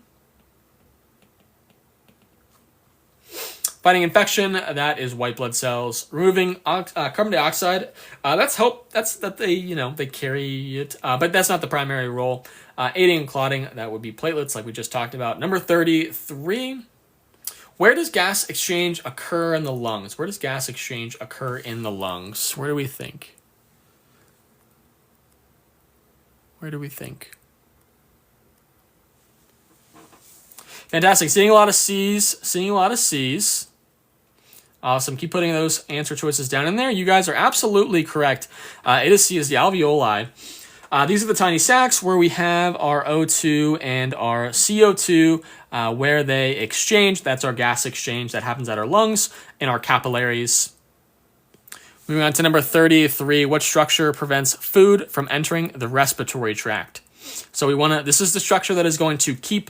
Fighting infection, that is white blood cells. Removing carbon dioxide, that they carry it, but that's not the primary role. Aiding and clotting, that would be platelets, like we just talked about. Number 33, where does gas exchange occur in the lungs? Where does gas exchange occur in the lungs? Where do we think? Fantastic. Seeing a lot of C's. Awesome. Keep putting those answer choices down in there. You guys are absolutely correct. It is C, is the alveoli. These are the tiny sacs where we have our O2 and our CO2 where they exchange. That's our gas exchange that happens at our lungs and our capillaries. Moving on to number 33. What structure prevents food from entering the respiratory tract? So this is the structure that is going to keep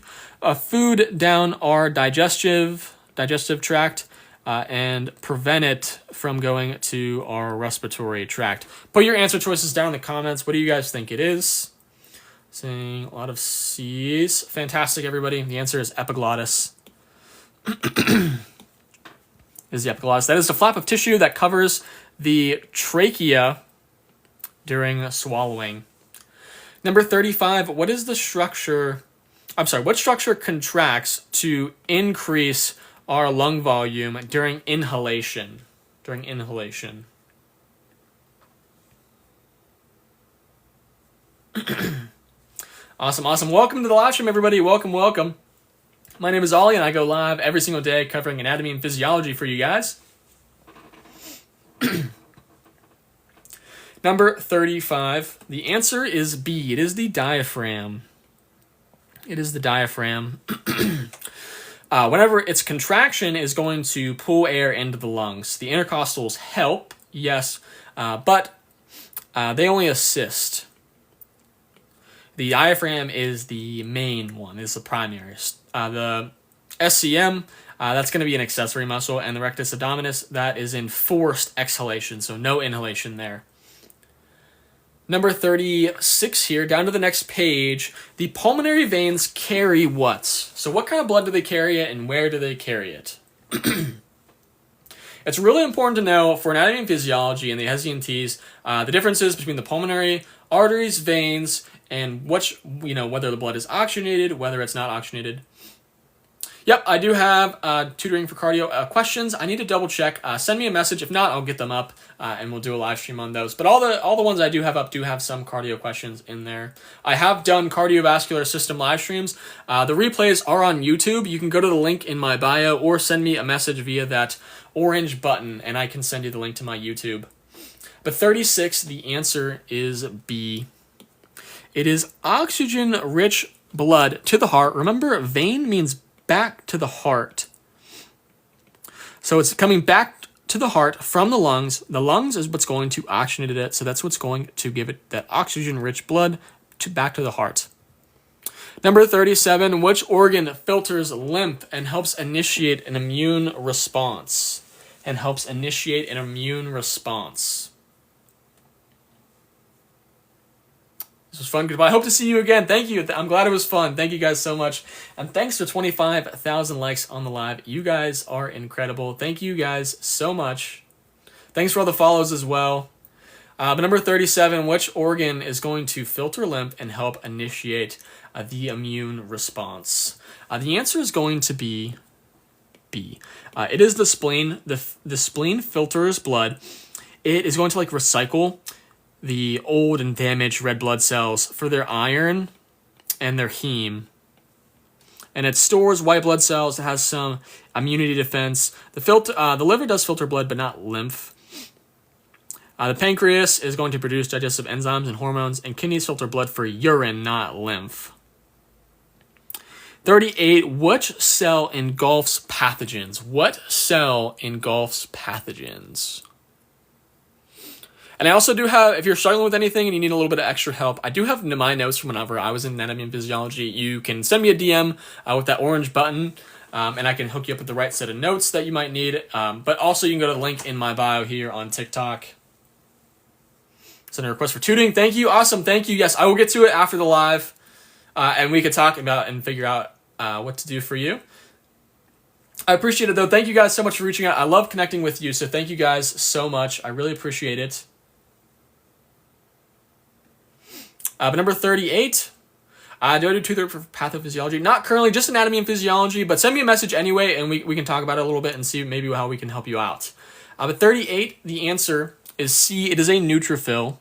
food down our digestive tract and prevent it from going to our respiratory tract. Put your answer choices down in the comments. What do you guys think it is? Saying a lot of C's. Fantastic, everybody. The answer is epiglottis. Is the epiglottis. That is the flap of tissue that covers the trachea during swallowing. Number 35, what structure contracts to increase our lung volume during inhalation? Awesome. Welcome to the live stream, everybody. Welcome. My name is Ollie, and I go live every single day covering anatomy and physiology for you guys. Number 35, the answer is B. It is the diaphragm. It is the diaphragm. Whenever its contraction is going to pull air into the lungs. The intercostals help, yes, but they only assist. The diaphragm is the main one, is the primary. The SCM, that's going to be an accessory muscle, and the rectus abdominis, that is in forced exhalation, so no inhalation there. Number 36 here, down to the next page. The pulmonary veins carry what? So what kind of blood do they carry it, and where do they carry it? It's really important to know for anatomy and physiology and the HESI and TEAS, the differences between the pulmonary arteries, veins, and whether the blood is oxygenated, whether it's not oxygenated. Yep, I do have tutoring for cardio questions. I need to double check. Send me a message. If not, I'll get them up and we'll do a live stream on those. But all the ones I do have up do have some cardio questions in there. I have done cardiovascular system live streams. The replays are on YouTube. You can go to the link in my bio or send me a message via that orange button and I can send you the link to my YouTube. But 36, the answer is B. It is oxygen-rich blood to the heart. Remember, vein means back to the heart. So it's coming back to the heart from the lungs. The lungs is what's going to oxygenate it, so that's what's going to give it that oxygen-rich blood back to the heart. Number 37, which organ filters lymph and helps initiate an immune response? This was fun. Goodbye. I hope to see you again. Thank you. I'm glad it was fun. Thank you guys so much. And thanks for 25,000 likes on the live. You guys are incredible. Thank you guys so much. Thanks for all the follows as well. But number 37, which organ is going to filter lymph and help initiate the immune response? The answer is going to be B. It is the spleen. The spleen filters blood. It is going to recycle the old and damaged red blood cells for their iron and their heme. And it stores white blood cells. It has some immunity defense. The liver does filter blood, but not lymph. The pancreas is going to produce digestive enzymes and hormones, and kidneys filter blood for urine, not lymph. 38, which cell engulfs pathogens? What cell engulfs pathogens? And I also do have, if you're struggling with anything and you need a little bit of extra help, I do have my notes from whenever I was in anatomy and physiology. You can send me a DM with that orange button, and I can hook you up with the right set of notes that you might need. But also you can go to the link in my bio here on TikTok. Send a request for tutoring. Thank you. Awesome. Thank you. Yes, I will get to it after the live, and we could talk about and figure out what to do for you. I appreciate it, though. Thank you guys so much for reaching out. I love connecting with you, so thank you guys so much. I really appreciate it. But number 38, do I do tutor for pathophysiology? Not currently, just anatomy and physiology, but send me a message anyway, and we can talk about it a little bit and see maybe how we can help you out. But 38, the answer is C. It is a neutrophil.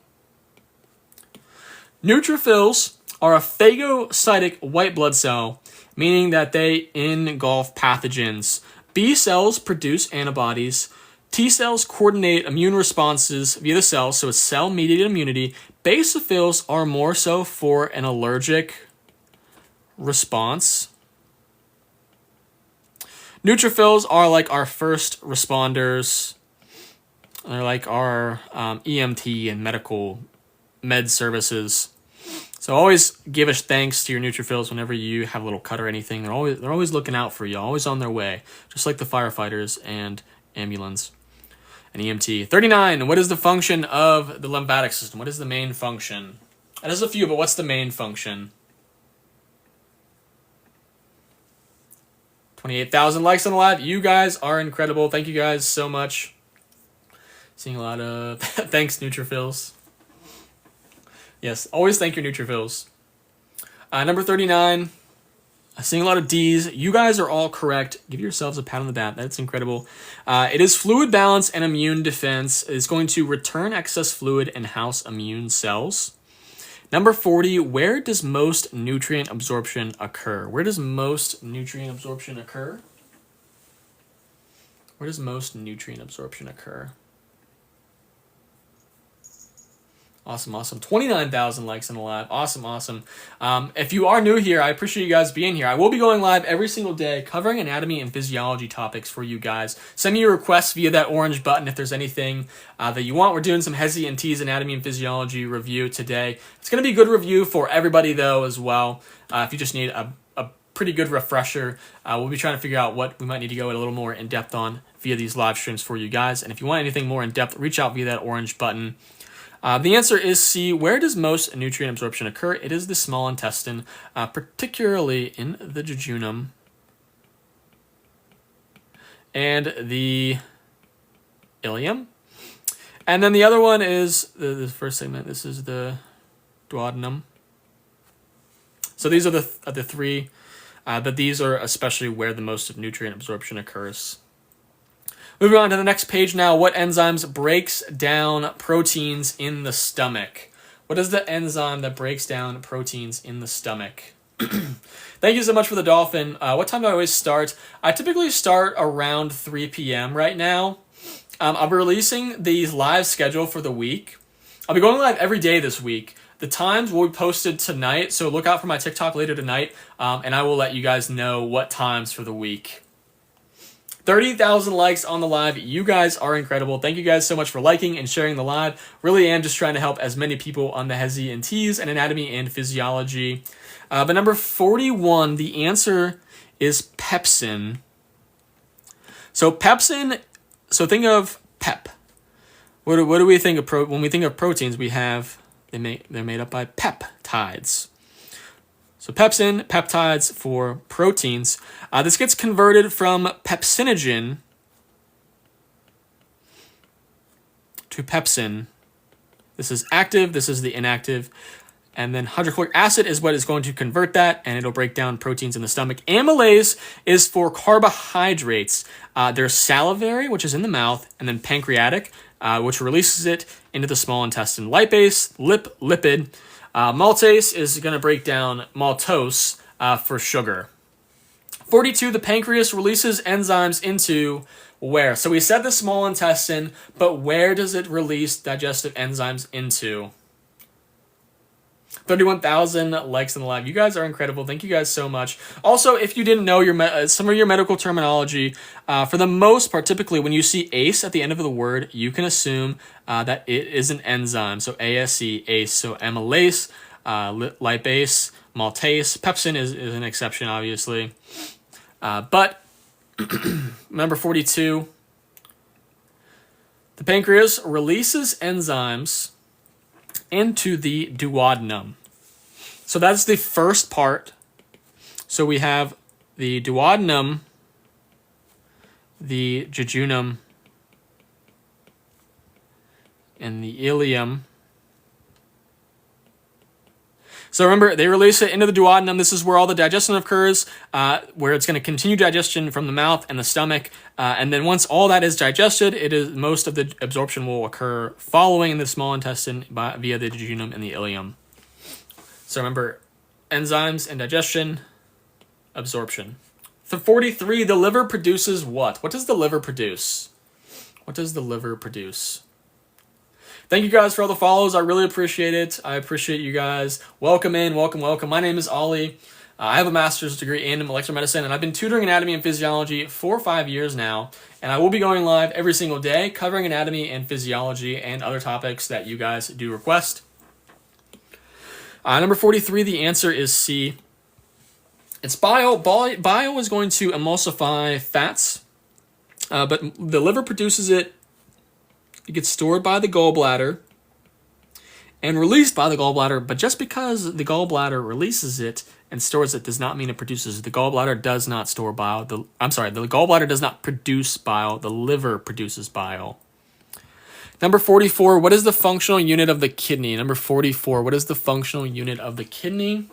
Neutrophils are a phagocytic white blood cell, meaning that they engulf pathogens. B cells produce antibodies. T cells coordinate immune responses via the cells, so it's cell-mediated immunity. Basophils are more so for an allergic response. Neutrophils are like our first responders. They're like our EMT and med services. So always give a thanks to your neutrophils whenever you have a little cut or anything. They're always looking out for you, always on their way, just like the firefighters and ambulance. An EMT. 39, what is the function of the lymphatic system? What is the main function? There's a few, but what's the main function? 28,000 likes on the live. You guys are incredible. Thank you guys so much. Seeing a lot of thanks, neutrophils. Yes, always thank your neutrophils. Number 39. Seeing a lot of D's. You guys are all correct. Give yourselves a pat on the back. That's incredible. It is fluid balance and immune defense. It's going to return excess fluid and house immune cells. Number 40, where does most nutrient absorption occur? Where does most nutrient absorption occur? Where does most nutrient absorption occur? Awesome, awesome. 29,000 likes in the live. Awesome, awesome. If you are new here, I appreciate you guys being here. I will be going live every single day covering anatomy and physiology topics for you guys. Send me your requests via that orange button if there's anything that you want. We're doing some HESI and TEAS anatomy and physiology review today. It's going to be a good review for everybody, though, as well. If you just need a pretty good refresher, we'll be trying to figure out what we might need to go a little more in-depth on via these live streams for you guys. And if you want anything more in-depth, reach out via that orange button. The answer is C. Where does most nutrient absorption occur? It is the small intestine, particularly in the jejunum and the ileum. And then the other one is the first segment. This is the duodenum. So these are the three, but these are especially where the most of nutrient absorption occurs. Moving on to the next page now. What enzymes breaks down proteins in the stomach? What is the enzyme that breaks down proteins in the stomach? Thank you so much for the dolphin. What time do I always start? I typically start around 3 p.m. right now. I'll be releasing the live schedule for the week. I'll be going live every day this week. The times will be posted tonight, so look out for my TikTok later tonight, and I will let you guys know what times for the week. 30,000 likes on the live. You guys are incredible. Thank you guys so much for liking and sharing the live. Really am just trying to help as many people on the HESI and TEAS and anatomy and physiology. But number 41, the answer is pepsin. So pepsin, so think of pep. What do we think of when we think of proteins? We have they're made up by peptides. So pepsin, peptides for proteins. This gets converted from pepsinogen to pepsin. This is active, this is the inactive. And then hydrochloric acid is what is going to convert that, and it'll break down proteins in the stomach. Amylase is for carbohydrates. There's salivary, which is in the mouth, and then pancreatic, which releases it into the small intestine. Lipase, lipid. Maltase is going to break down maltose for sugar. 42, the pancreas releases enzymes into where? So we said the small intestine, but where does it release digestive enzymes into? 31,000 likes in the live. You guys are incredible. Thank you guys so much. Also, if you didn't know some of your medical terminology, for the most part, typically when you see ACE at the end of the word, you can assume that it is an enzyme. So ASE, ACE. So amylase, lipase, maltase. Pepsin is an exception, obviously. But number 42, the pancreas releases enzymes into the duodenum. So that's the first part. So we have the duodenum, the jejunum, and the ileum. So remember, they release it into the duodenum. This is where all the digestion occurs, where it's going to continue digestion from the mouth and the stomach. And then once all that is digested, most of the absorption will occur following in the small intestine via the jejunum and the ileum. So remember, enzymes and digestion, absorption. For 43, the liver produces what? What does the liver produce? What does the liver produce? Thank you guys for all the follows. I really appreciate it. I appreciate you guys. Welcome in. Welcome, welcome. My name is Ollie. I have a master's degree in molecular medicine, and I've been tutoring anatomy and physiology for 5 years now. And I will be going live every single day, covering anatomy and physiology and other topics that you guys do request. Number 43, the answer is C. It's bile. Bile is going to emulsify fats, but the liver produces it. It gets stored by the gallbladder and released by the gallbladder, but just because the gallbladder releases it and stores it does not mean it produces it. The gallbladder does not store bile. The gallbladder does not produce bile. The liver produces bile. Number 44, what is the functional unit of the kidney? Number 44, what is the functional unit of the kidney?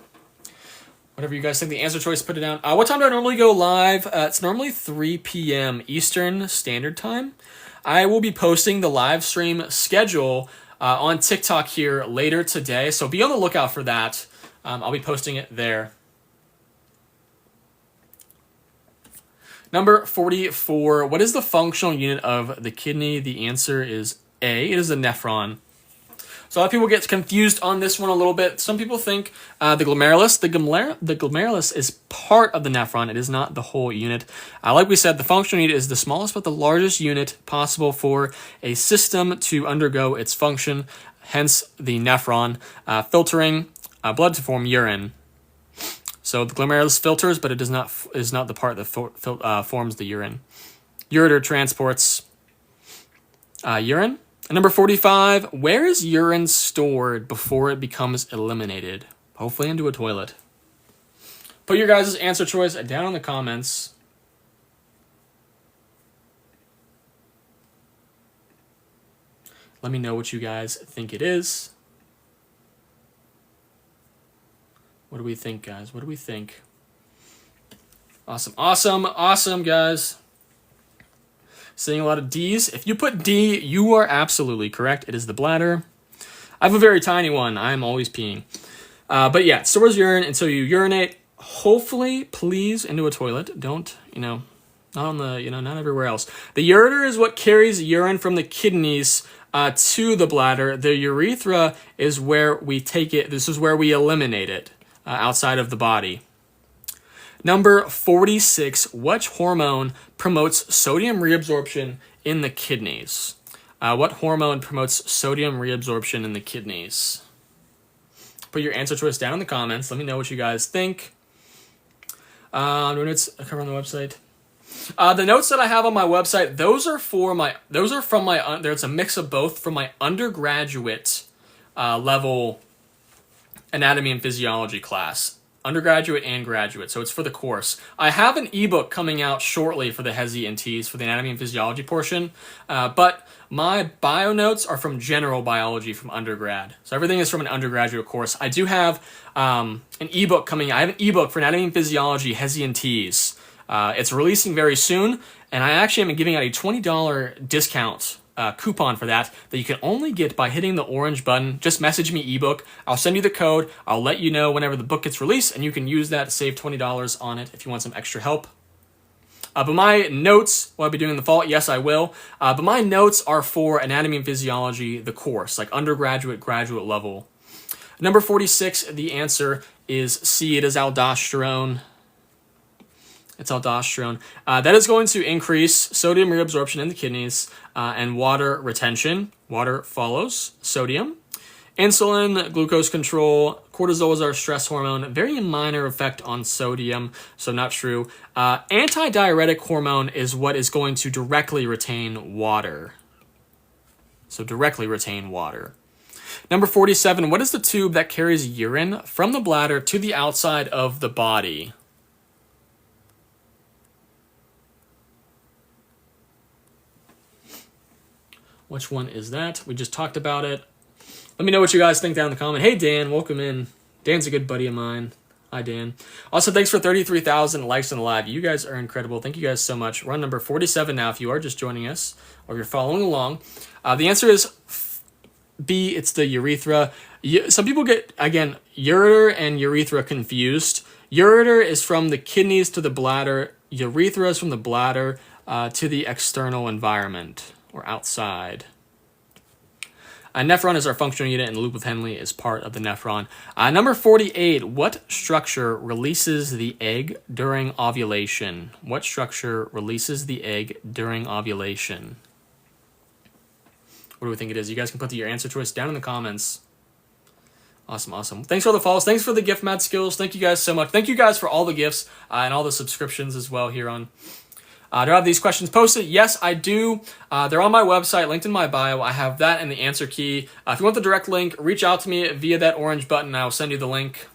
Whatever you guys think the answer choice, put it down. What time do I normally go live? It's normally 3 p.m. Eastern Standard Time. I will be posting the live stream schedule on TikTok here later today, so be on the lookout for that. I'll be posting it there. Number 44, what is the functional unit of the kidney? The answer is A. It is a nephron. So a lot of people get confused on this one a little bit. Some people think the glomerulus. The glomerulus is part of the nephron. It is not the whole unit. Like we said, the functional unit is the smallest but the largest unit possible for a system to undergo its function. Hence the nephron, filtering blood to form urine. So the glomerulus filters, but it is not the part that forms the urine. Ureter transports urine. And number 45, where is urine stored before it becomes eliminated? Hopefully into a toilet. Put your guys' answer choice down in the comments. Let me know what you guys think it is. What do we think, guys? What do we think? Awesome, guys. Seeing a lot of D's. If you put D, you are absolutely correct. It is the bladder. I have a very tiny one. I'm always peeing. But yeah, it stores urine until you urinate. Hopefully, please, into a toilet. Don't, not on the, not everywhere else. The ureter is what carries urine from the kidneys to the bladder. The urethra is where we take it. This is where we eliminate it outside of the body. Number 46, which hormone promotes sodium reabsorption in the kidneys? What hormone promotes sodium reabsorption in the kidneys? Put your answer choice down in the comments. Let me know what you guys think. Notes cover on the website. The notes that I have on my website, those are from my, there's a mix of both from my undergraduate level anatomy and physiology class. Undergraduate and graduate, so it's for the course. I have an ebook coming out shortly for the HESI and TEAS for the anatomy and physiology portion, but my bio notes are from general biology from undergrad. So everything is from an undergraduate course. I do have an ebook coming. I have an ebook for anatomy and physiology, HESI and TEAS. It's releasing very soon, and I actually am giving out a $20 discount coupon for that you can only get by hitting the orange button. Just message me ebook. I'll send you the code. I'll let you know whenever the book gets released, and you can use that to save $20 on it if you want some extra help. But my notes, will I be doing in the fall? Yes, I will. But my notes are for anatomy and physiology, the course, like undergraduate, graduate level. Number 46, the answer is C. It is aldosterone. It's aldosterone. That is going to increase sodium reabsorption in the kidneys and water retention. Water follows sodium. Insulin, glucose control, cortisol is our stress hormone. Very minor effect on sodium, so not true. Antidiuretic hormone is what is going to directly retain water. So directly retain water. Number 47, what is the tube that carries urine from the bladder to the outside of the body? Which one is that? We just talked about it. Let me know what you guys think down in the comment. Hey, Dan, welcome in. Dan's a good buddy of mine. Hi, Dan. Also, thanks for 33,000 likes on the live. You guys are incredible. Thank you guys so much. We're on number 47 now if you are just joining us or if you're following along. The answer is B, it's the urethra. Some people get, again, ureter and urethra confused. Ureter is from the kidneys to the bladder. Urethra is from the bladder to the external environment. Or outside. Nephron is our functional unit, and the loop of Henle is part of the nephron. Number 48, what structure releases the egg during ovulation? What structure releases the egg during ovulation? What do we think it is? You guys can put your answer choice down in the comments. Awesome. Thanks for all the follows. Thanks for the gift mad skills. Thank you guys so much. Thank you guys for all the gifts and all the subscriptions as well here on. Do I have these questions posted? Yes, I do. They're on my website, linked in my bio. I have that and the answer key. If you want the direct link, reach out to me via that orange button. I will send you the link.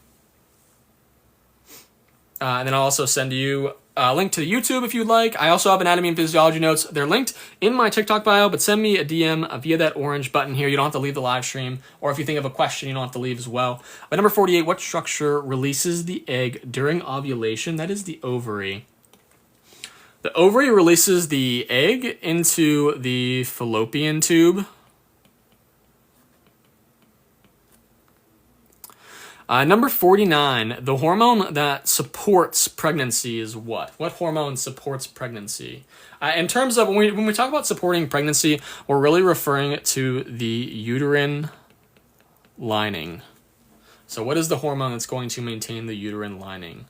And then I'll also send you a link to YouTube if you'd like. I also have anatomy and physiology notes. They're linked in my TikTok bio, but send me a DM via that orange button here. You don't have to leave the live stream. Or if you think of a question, you don't have to leave as well. But number 48, what structure releases the egg during ovulation? That is the ovary. The ovary releases the egg into the fallopian tube. Number 49, the hormone that supports pregnancy is what? What hormone supports pregnancy? In terms of, when we talk about supporting pregnancy, we're really referring to the uterine lining. So what is the hormone that's going to maintain the uterine lining?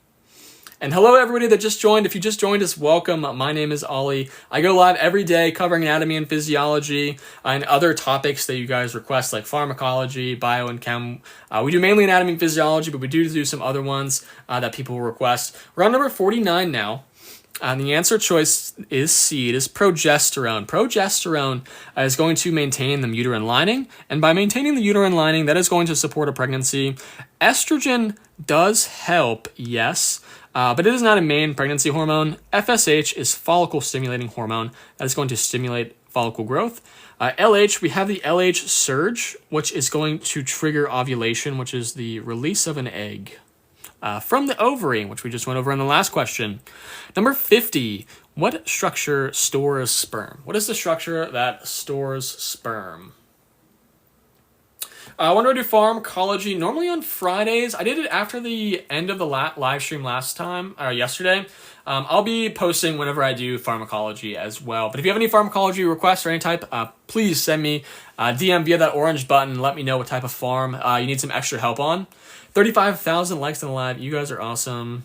And hello everybody that just joined. If you just joined us, welcome. My name is Ollie. I go live every day covering anatomy and physiology and other topics that you guys request, like pharmacology, bio and chem. We do mainly anatomy and physiology, but we do some other ones that people request. We're on number 49 now. And the answer choice is C. It is progesterone. Progesterone is going to maintain the uterine lining. And by maintaining the uterine lining, that is going to support a pregnancy. Estrogen does help, yes. But it is not a main pregnancy hormone. FSH is follicle stimulating hormone that is going to stimulate follicle growth. LH, we have the LH surge, which is going to trigger ovulation, which is the release of an egg from the ovary, which we just went over in the last question. Number 50, what structure stores sperm? What is the structure that stores sperm? When do I do pharmacology? Normally on Fridays. I did it after the end of the live stream yesterday. I'll be posting whenever I do pharmacology as well. But if you have any pharmacology requests or any type, please send me a DM via that orange button and let me know what type of pharm you need some extra help on. 35,000 likes on the live. You guys are awesome.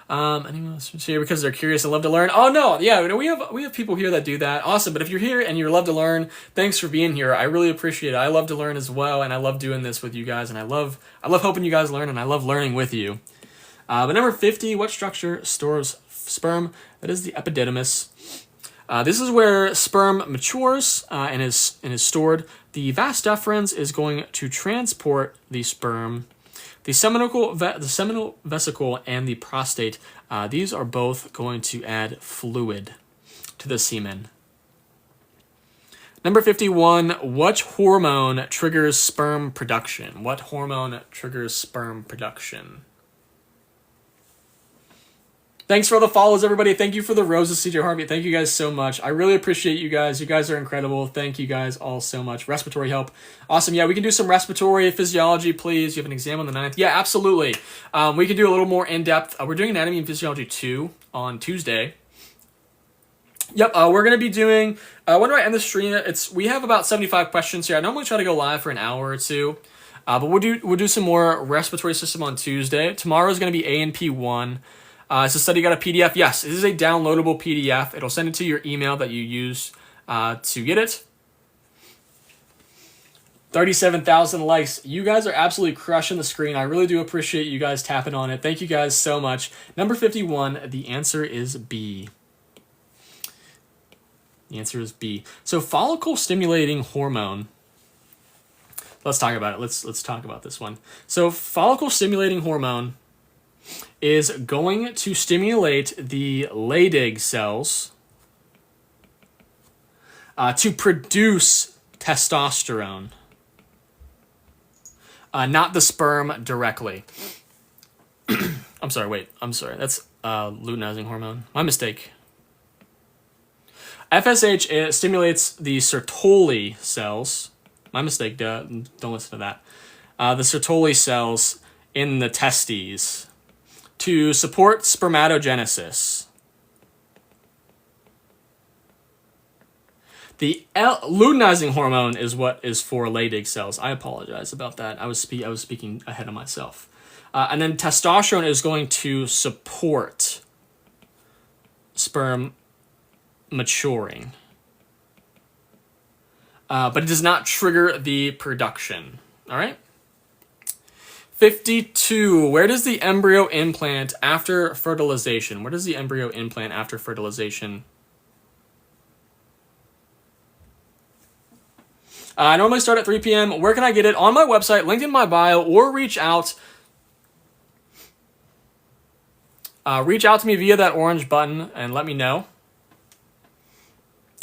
Anyone else here because they're curious and love to learn? Oh no, yeah, we have people here that do that. Awesome. But if you're here and you love to learn, thanks for being here. I really appreciate it. I love to learn as well, and I love doing this with you guys, and I love helping you guys learn, and I love learning with you. But number 50, what structure stores sperm? That is the epididymis. This is where sperm matures and is stored. The vas deferens is going to transport the sperm. The seminal vesicle and the prostate, these are both going to add fluid to the semen. Number 51, what hormone triggers sperm production? What hormone triggers sperm production? Thanks for all the follows, everybody. Thank you for the roses, CJ Harvey. Thank you guys so much. I really appreciate you guys. You guys are incredible. Thank you guys all so much. Respiratory help. Awesome. Yeah, we can do some respiratory physiology, please. You have an exam on the 9th. Yeah, absolutely. We can do a little more in-depth. We're doing anatomy and physiology 2 on Tuesday. Yep, we're going to be doing, when do I end the stream? We have about 75 questions here. I normally try to go live for an hour or two. But we'll do some more respiratory system on Tuesday. Tomorrow is going to be A&P 1. It's a study got a PDF. Yes, this is a downloadable PDF. It'll send it to your email that you use to get it. 37,000 likes. You guys are absolutely crushing the screen. I really do appreciate you guys tapping on it. Thank you guys so much. Number 51, the answer is B. The answer is B. So follicle stimulating hormone. Let's talk about it. Let's talk about this one. So follicle stimulating hormone is going to stimulate the Leydig cells to produce testosterone, not the sperm directly. I'm sorry, that's luteinizing hormone. My mistake. FSH stimulates the Sertoli cells. My mistake, don't listen to that. The Sertoli cells in the testes to support spermatogenesis. The luteinizing hormone is what is for Leydig cells. I apologize about that. I was speaking ahead of myself. And then testosterone is going to support sperm maturing. But it does not trigger the production. All right? 52. Where does the embryo implant after fertilization? Where does the embryo implant after fertilization? I normally start at 3 p.m. Where can I get it? On my website, linked in my bio, or reach out. Reach out to me via that orange button and let me know.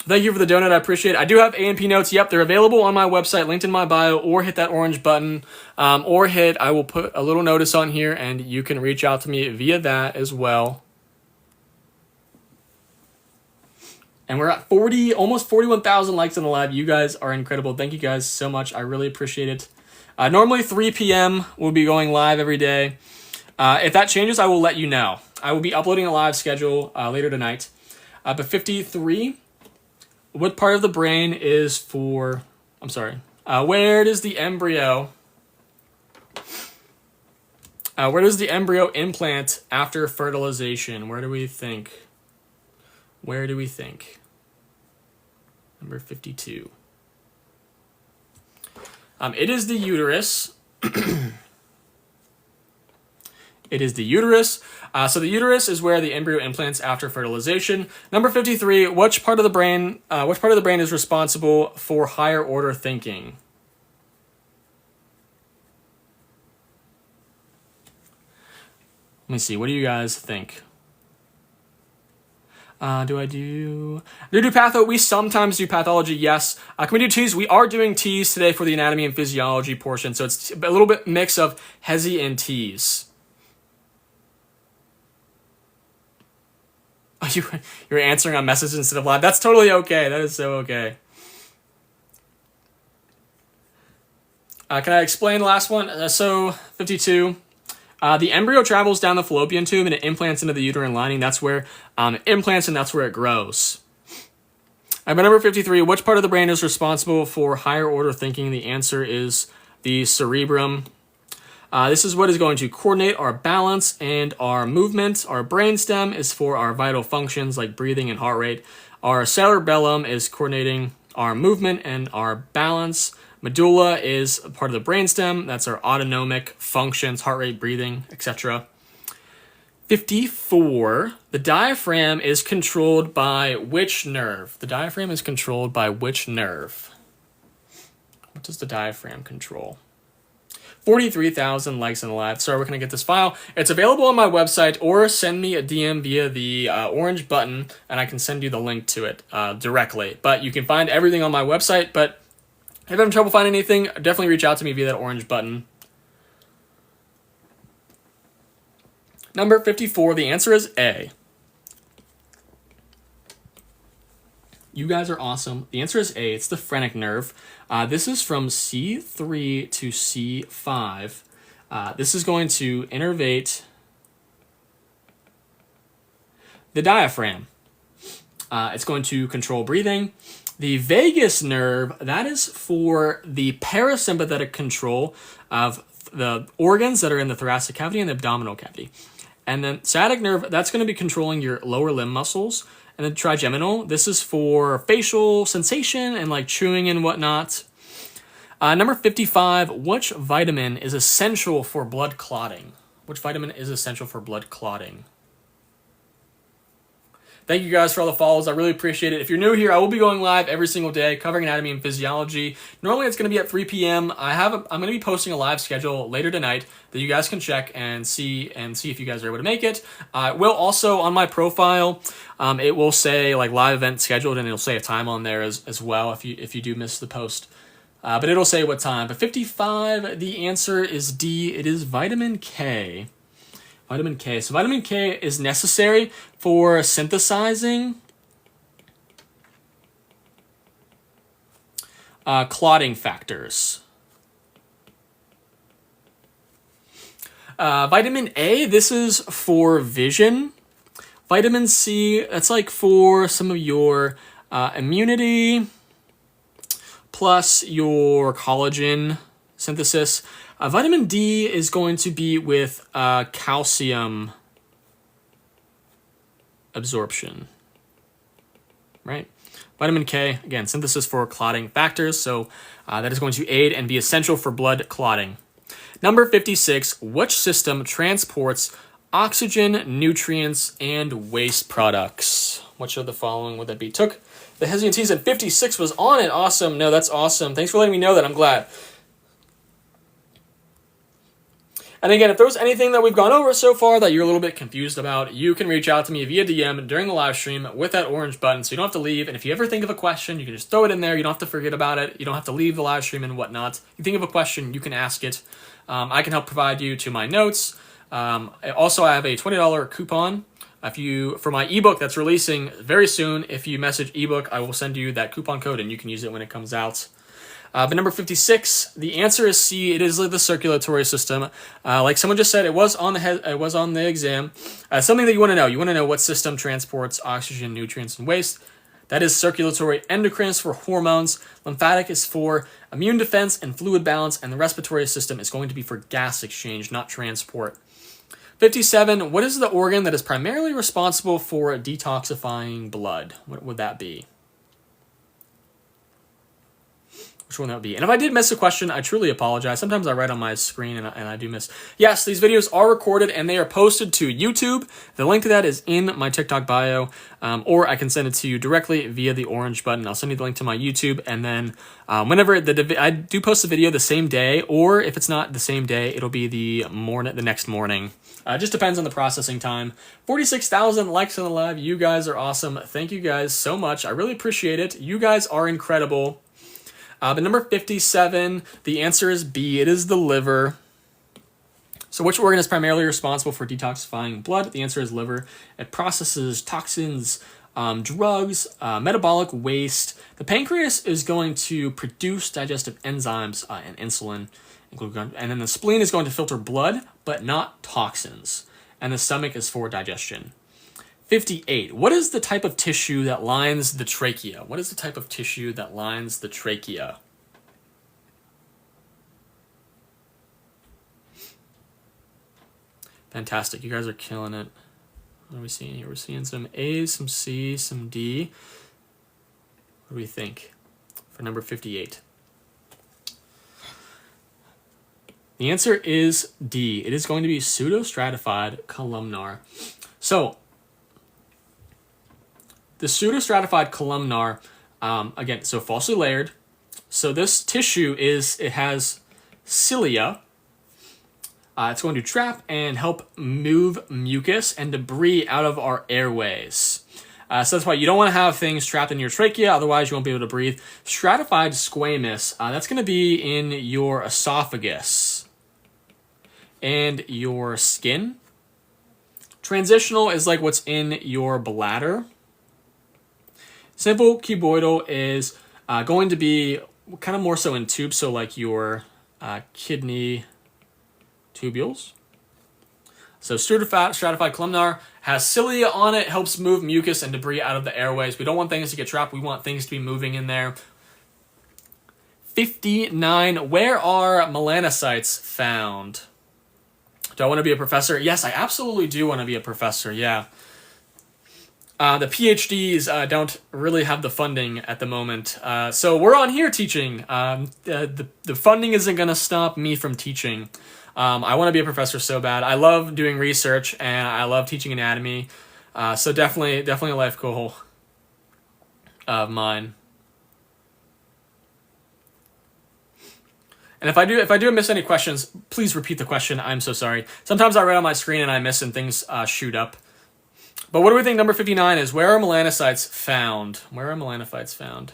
Thank you for the donut. I appreciate it. I do have A&P notes. Yep, they're available on my website, linked in my bio, or hit that orange button, I will put a little notice on here, and you can reach out to me via that as well. And we're at almost 41,000 likes on the live. You guys are incredible. Thank you guys so much. I really appreciate it. Normally 3 p.m. we'll be going live every day. If that changes, I will let you know. I will be uploading a live schedule later tonight. But 53, what part of the brain is for, where does the embryo Where does the embryo implant after fertilization? Where do we think? Where do we think? Number 52. It is the uterus. It is the uterus. So the uterus is where the embryo implants after fertilization. Number 53. Which part of the brain is responsible for higher order thinking? Let me see. What do you guys think? Do I do patho? We sometimes do pathology, yes. Can we do TEAS? We are doing TEAS today for the anatomy and physiology portion, so it's a little bit mix of HESI and TEAS. Oh, you're answering on message instead of live. That's totally okay. That is so okay. Can I explain the last one? So 52. The embryo travels down the fallopian tube and it implants into the uterine lining. That's where it implants and that's where it grows. But number 53, which part of the brain is responsible for higher order thinking? The answer is the cerebrum. This is what is going to coordinate our balance and our movement. Our brainstem is for our vital functions like breathing and heart rate. Our cerebellum is coordinating our movement and our balance. Medulla is a part of the brainstem. That's our autonomic functions, heart rate, breathing, etc. 54. The diaphragm is controlled by which nerve? The diaphragm is controlled by which nerve? What does the diaphragm control? 43,000 likes in the live. Sorry, we're going to get this file. It's available on my website, or send me a DM via the orange button, and I can send you the link to it directly. But you can find everything on my website, but if you're having trouble finding anything, definitely reach out to me via that orange button. Number 54, the answer is A. You guys are awesome. The answer is A. It's the phrenic nerve. This is from C3 to C5. This is going to innervate the diaphragm. It's going to control breathing. The vagus nerve, that is for the parasympathetic control of the organs that are in the thoracic cavity and the abdominal cavity. And then sciatic nerve, that's going to be controlling your lower limb muscles. And then trigeminal, this is for facial sensation and like chewing and whatnot. Number 55, which vitamin is essential for blood clotting? Which vitamin is essential for blood clotting? Thank you guys for all the follows. I really appreciate it. If you're new here, I will be going live every single day covering anatomy and physiology. Normally it's going to be at 3 p.m. I'm going to be posting a live schedule later tonight that you guys can check and see if you guys are able to make it. Will also on my profile, it will say like live event scheduled, and it'll say a time on there as well if you do miss the post. But it'll say what time. But 55, the answer is D. It is vitamin K. Vitamin K. So vitamin K is necessary for synthesizing clotting factors. Vitamin A, this is for vision. Vitamin C, that's like for some of your immunity, plus your collagen synthesis. Vitamin D is going to be with calcium absorption, right? Vitamin K, again, synthesis for clotting factors, so that is going to aid and be essential for blood clotting. Number 56, which system transports oxygen, nutrients, and waste products? Which of the following would that be? Took the HESI and TEAS, and 56 was on it. Awesome. No, that's awesome. Thanks for letting me know that. I'm glad. And again, if there was anything that we've gone over so far that you're a little bit confused about, you can reach out to me via DM during the live stream with that orange button, so you don't have to leave. And if you ever think of a question, you can just throw it in there. You don't have to forget about it. You don't have to leave the live stream and whatnot. You think of a question, you can ask it. I can help provide you to my notes. Also, I have a $20 coupon for my ebook that's releasing very soon. If you message ebook, I will send you that coupon code and you can use it when it comes out. But number 56, the answer is C. It is the circulatory system. Like someone just said, it was on the exam. Something that you want to know. You want to know what system transports oxygen, nutrients, and waste. That is circulatory. Endocrine is for hormones. Lymphatic is for immune defense and fluid balance. And the respiratory system is going to be for gas exchange, not transport. 57, what is the organ that is primarily responsible for detoxifying blood? What would that be? Which one that would be? And if I did miss a question, I truly apologize. Sometimes I write on my screen and I do miss. Yes, these videos are recorded and they are posted to YouTube. The link to that is in my TikTok bio, or I can send it to you directly via the orange button. I'll send you the link to my YouTube, and then whenever I do post the video the same day, or if it's not the same day, it'll be the next morning. It just depends on the processing time. 46,000 likes on the live. You guys are awesome. Thank you guys so much. I really appreciate it. You guys are incredible. But number 57, the answer is B. It is the liver. So which organ is primarily responsible for detoxifying blood? The answer is liver. It processes toxins, drugs, metabolic waste. The pancreas is going to produce digestive enzymes and insulin, glucagon. And then the spleen is going to filter blood, but not toxins. And the stomach is for digestion. 58. What is the type of tissue that lines the trachea? What is the type of tissue that lines the trachea? Fantastic. You guys are killing it. What are we seeing here? We're seeing some A's, some C's, some D. What do we think for number 58? The answer is D. It is going to be pseudostratified columnar. So, the pseudostratified columnar, again, so falsely layered. So this tissue it has cilia. It's going to trap and help move mucus and debris out of our airways. So that's why you don't want to have things trapped in your trachea, otherwise you won't be able to breathe. Stratified squamous, that's going to be in your esophagus and your skin. Transitional is like what's in your bladder. Simple cuboidal is going to be kind of more so in tubes, so like your kidney tubules. So stratified columnar has cilia on it, helps move mucus and debris out of the airways. We don't want things to get trapped. We want things to be moving in there. 59, where are melanocytes found? Do I want to be a professor? Yes, I absolutely do want to be a professor, yeah. The PhDs don't really have the funding at the moment. So we're on here teaching. The funding isn't going to stop me from teaching. I want to be a professor so bad. I love doing research and I love teaching anatomy. So definitely a life goal of mine. And if I do miss any questions, please repeat the question. I'm so sorry. Sometimes I read on my screen and I miss and things shoot up. But what do we think number 59 is? Where are melanocytes found? Where are melanocytes found?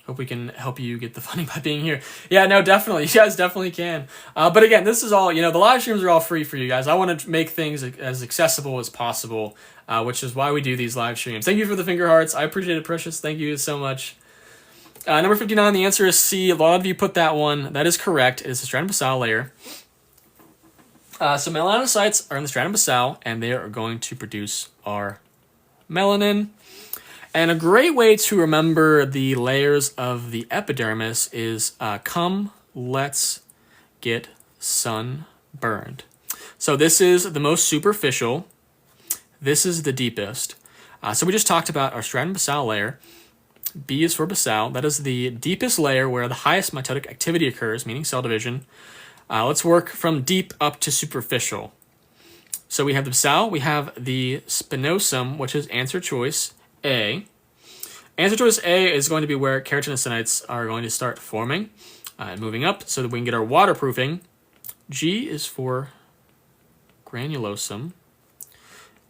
Hope we can help you get the funding by being here. Yeah, no, definitely. You guys definitely can. But again, this is all, the live streams are all free for you guys. I want to make things as accessible as possible, which is why we do these live streams. Thank you for the finger hearts. I appreciate it, Precious. Thank you so much. Number 59, the answer is C. A lot of you put that one. That is correct. It's the stratum basal layer. So melanocytes are in the stratum basal, and they are going to produce our melanin. And a great way to remember the layers of the epidermis is come, let's get sunburned. So this is the most superficial. This is the deepest. So we just talked about our stratum basal layer. B is for basal. That is the deepest layer where the highest mitotic activity occurs, meaning cell division. Let's work from deep up to superficial. So we have the basal, we have the spinosum, which is answer choice A. Answer choice A is going to be where keratinocytes are going to start forming, moving up so that we can get our waterproofing. G is for granulosum.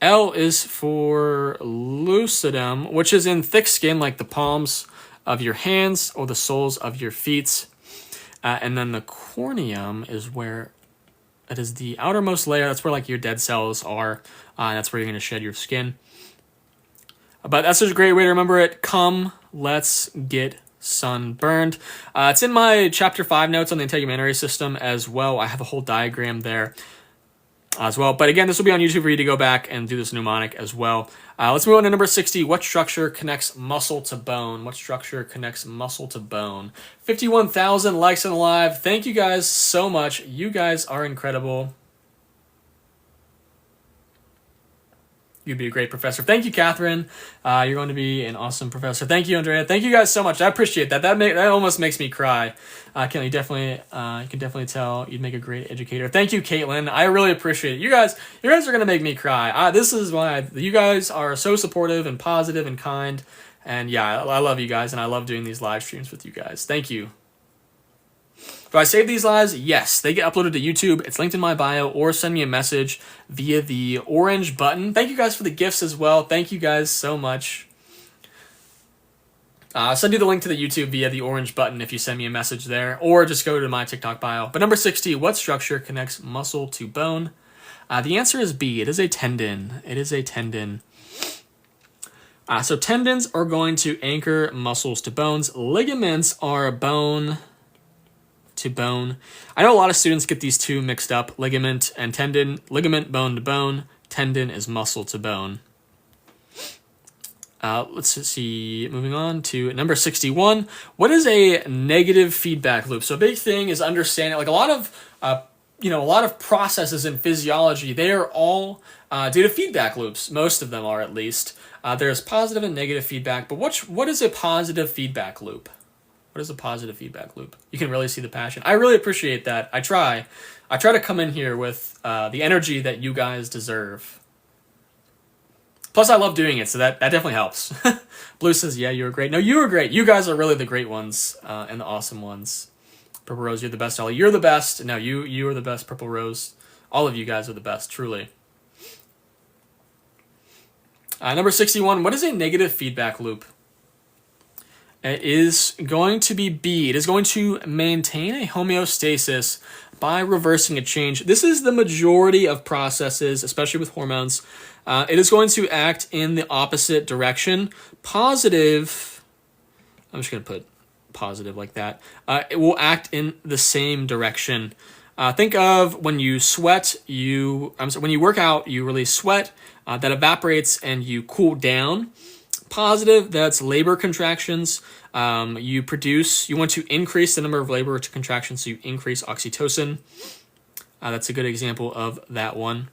L is for lucidum, which is in thick skin like the palms of your hands or the soles of your feet. And then the corneum is where it is the outermost layer. That's where like your dead cells are. That's where you're going to shed your skin. But that's just a great way to remember it. Come, let's get sunburned. It's in my chapter 5 notes on the integumentary system as well. I have a whole diagram there. as well. But again, this will be on YouTube for you to go back and do this mnemonic as well. Let's move on to number 60. What structure connects muscle to bone? What structure connects muscle to bone? 51,000 likes on the live. Thank you guys so much. You guys are incredible. You'd be a great professor. Thank you, Catherine. You're going to be an awesome professor. Thank you, Andrea. Thank you guys so much. I appreciate that. That almost makes me cry. Kelly, you can definitely tell you'd make a great educator. Thank you, Caitlin. I really appreciate it. You guys are gonna make me cry. This is why you guys are so supportive and positive and kind. And yeah, I love you guys, and I love doing these live streams with you guys. Thank you. Do I save these lives? Yes, they get uploaded to YouTube. It's linked in my bio, or send me a message via the orange button. Thank you guys for the gifts as well. Thank you guys so much. I'll send you the link to the YouTube via the orange button if you send me a message there, or just go to my TikTok bio. But number 60, what structure connects muscle to bone? The answer is B. It is a tendon. It is a tendon. So tendons are going to anchor muscles to bones. Ligaments are bone to bone. I know a lot of students get these two mixed up, ligament and tendon. Ligament, bone to bone. Tendon is muscle to bone. Let's see, moving on to number 61. What is a negative feedback loop? So a big thing is understanding, like a lot of processes in physiology, they are all due to feedback loops. Most of them are, at least. There's positive and negative feedback, but what is a positive feedback loop? What is a positive feedback loop? You can really see the passion. I really appreciate that. I try to come in here with the energy that you guys deserve. Plus, I love doing it, so that definitely helps. Blue says, yeah, you were great. No, you were great. You guys are really the great ones and the awesome ones. Purple Rose, you're the best. Ollie, you're the best. No, you are the best, Purple Rose. All of you guys are the best, truly. Number 61, what is a negative feedback loop? It is going to be B. It is going to maintain a homeostasis by reversing a change. This is the majority of processes, especially with hormones. It is going to act in the opposite direction. Positive, I'm just going to put positive like that. It will act in the same direction. Think of when you sweat, when you work out, you release sweat that evaporates and you cool down. Positive, that's labor contractions. You want to increase the number of labor contractions, so you increase oxytocin. That's a good example of that one.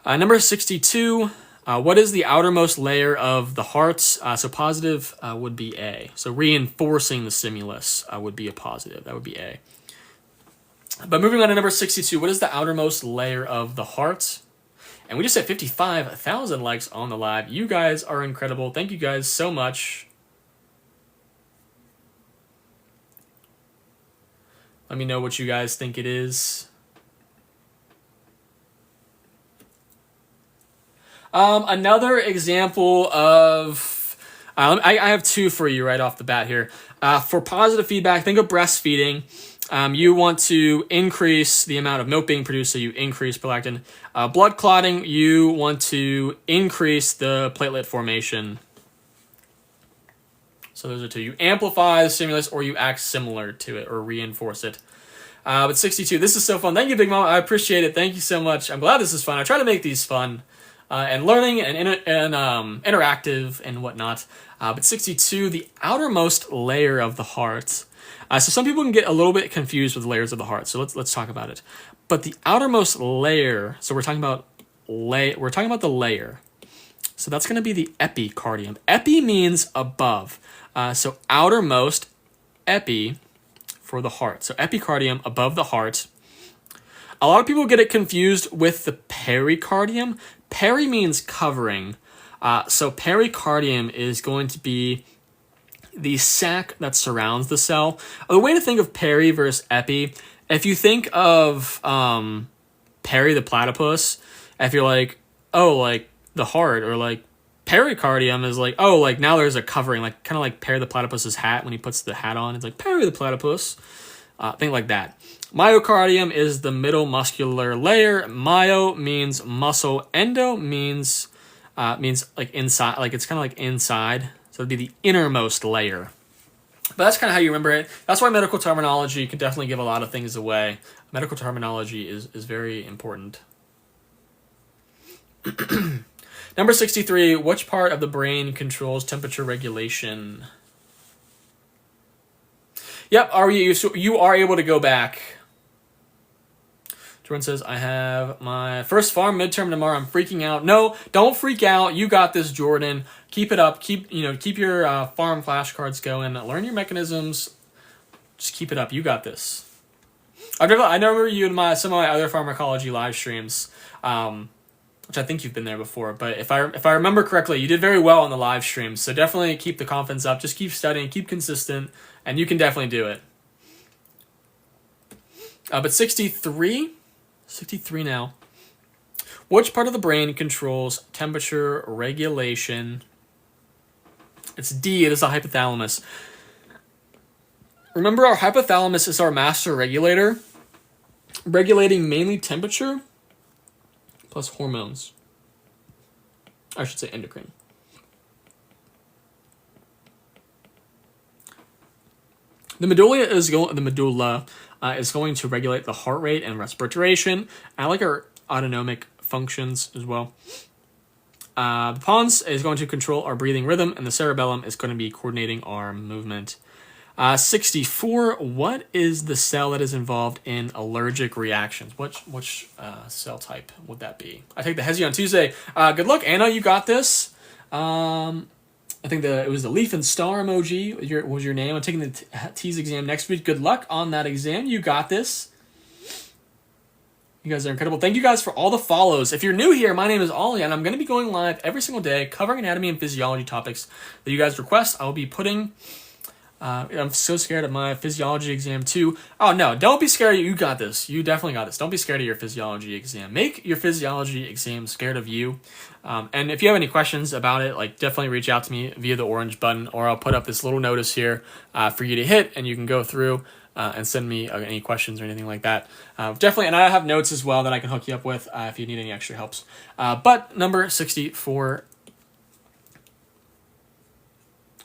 Number 62, what is the outermost layer of the heart? So positive would be A. So reinforcing the stimulus would be a positive. That would be A. But moving on to number 62, what is the outermost layer of the heart? And we just had 55,000 likes on the live. You guys are incredible. Thank you guys so much. Let me know what you guys think it is. Another example of, I have two for you right off the bat here. For positive feedback, think of breastfeeding. You want to increase the amount of milk being produced, so you increase prolactin. Blood clotting, you want to increase the platelet formation. So those are two. You amplify the stimulus, or you act similar to it, or reinforce it. But 62, this is so fun. Thank you, Big Mom. I appreciate it. Thank you so much. I'm glad this is fun. I try to make these fun and learning and interactive and whatnot. But 62, the outermost layer of the heart. So some people can get a little bit confused with layers of the heart. So let's talk about it. But the outermost layer. So we're talking about the layer. So that's going to be the epicardium. Epi means above. So outermost, epi for the heart. So epicardium above the heart. A lot of people get it confused with the pericardium. Peri means covering. So pericardium is going to be the sac that surrounds the cell. The way to think of peri versus epi, if you think of Perry the platypus, if you're like, oh, like the heart, or like pericardium is like, oh, like now there's a covering, like kind of like Perry the platypus's hat when he puts the hat on. It's like Perry the platypus. Think like that. Myocardium is the middle muscular layer. Myo means muscle. Endo means like inside, like it's kind of like inside. So it'd be the innermost layer. But that's kind of how you remember it. That's why medical terminology can definitely give a lot of things away. Medical terminology is very important. Number 63, which part of the brain controls temperature regulation? Yep, so you are able to go back. Jordan says, I have my first farm midterm tomorrow. I'm freaking out. No, don't freak out. You got this, Jordan. Keep it up. Keep your farm flashcards going. Learn your mechanisms. Just keep it up. You got this. I remember you in some of my other pharmacology live streams, which I think you've been there before. But if I remember correctly, you did very well on the live streams. So definitely keep the confidence up. Just keep studying. Keep consistent, and you can definitely do it. But 63 now. Which part of the brain controls temperature regulation? It's D. It is the hypothalamus. Remember, our hypothalamus is our master regulator, regulating mainly temperature plus hormones. I should say endocrine. The medulla is going to regulate the heart rate and respiration. I like our autonomic functions as well. The pons is going to control our breathing rhythm, and the cerebellum is going to be coordinating our movement. 64, what is the cell that is involved in allergic reactions? Which cell type would that be? I take the HESI on Tuesday. Good luck, Anna. You got this. I think it was the leaf and star emoji was your name. I'm taking the TEAS exam next week. Good luck on that exam. You got this. You guys are incredible. Thank you guys for all the follows. If you're new here, my name is Ollie, and I'm going to be going live every single day covering anatomy and physiology topics that you guys request. I will be putting... I'm so scared of my physiology exam too. Oh no, don't be scared. You got this. You definitely got this. Don't be scared of your physiology exam. Make your physiology exam scared of you. And if you have any questions about it, definitely reach out to me via the orange button, or I'll put up this little notice here for you to hit, and you can go through and send me any questions or anything like that. Definitely, and I have notes as well that I can hook you up with if you need any extra helps. But number 64.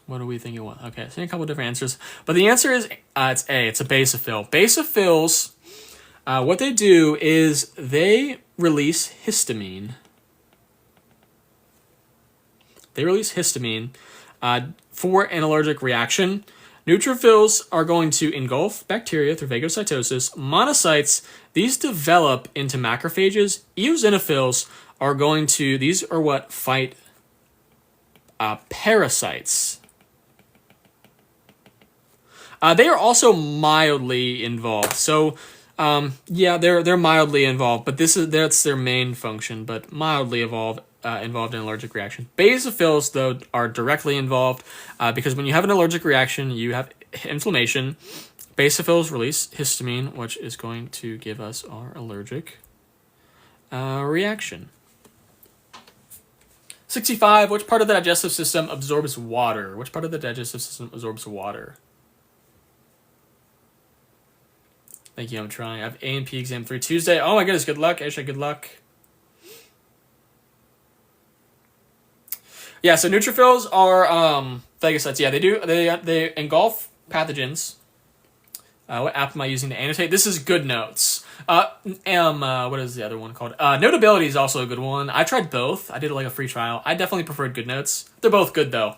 What are we thinking? Okay, seeing a couple different answers. But the answer is it's A. It's a basophil. Basophils, what they do is they release histamine. They release histamine for an allergic reaction. Neutrophils are going to engulf bacteria through phagocytosis. Monocytes, these develop into macrophages. Eosinophils are these are what fight parasites. They are also mildly involved. So, they're mildly involved, but that's their main function. But mildly involved in allergic reaction. Basophils, though, are directly involved because when you have an allergic reaction, you have inflammation. Basophils release histamine, which is going to give us our allergic reaction. 65. Which part of the digestive system absorbs water? Which part of the digestive system absorbs water? Thank you, I'm trying. I have A&P exam 3 Tuesday. Oh my goodness, good luck. Aisha, good luck. Yeah, so neutrophils are phagocytes. Yeah, they engulf pathogens. What app am I using to annotate? This is GoodNotes. What is the other one called? Notability is also a good one. I tried both. I did a free trial. I definitely preferred GoodNotes. They're both good though.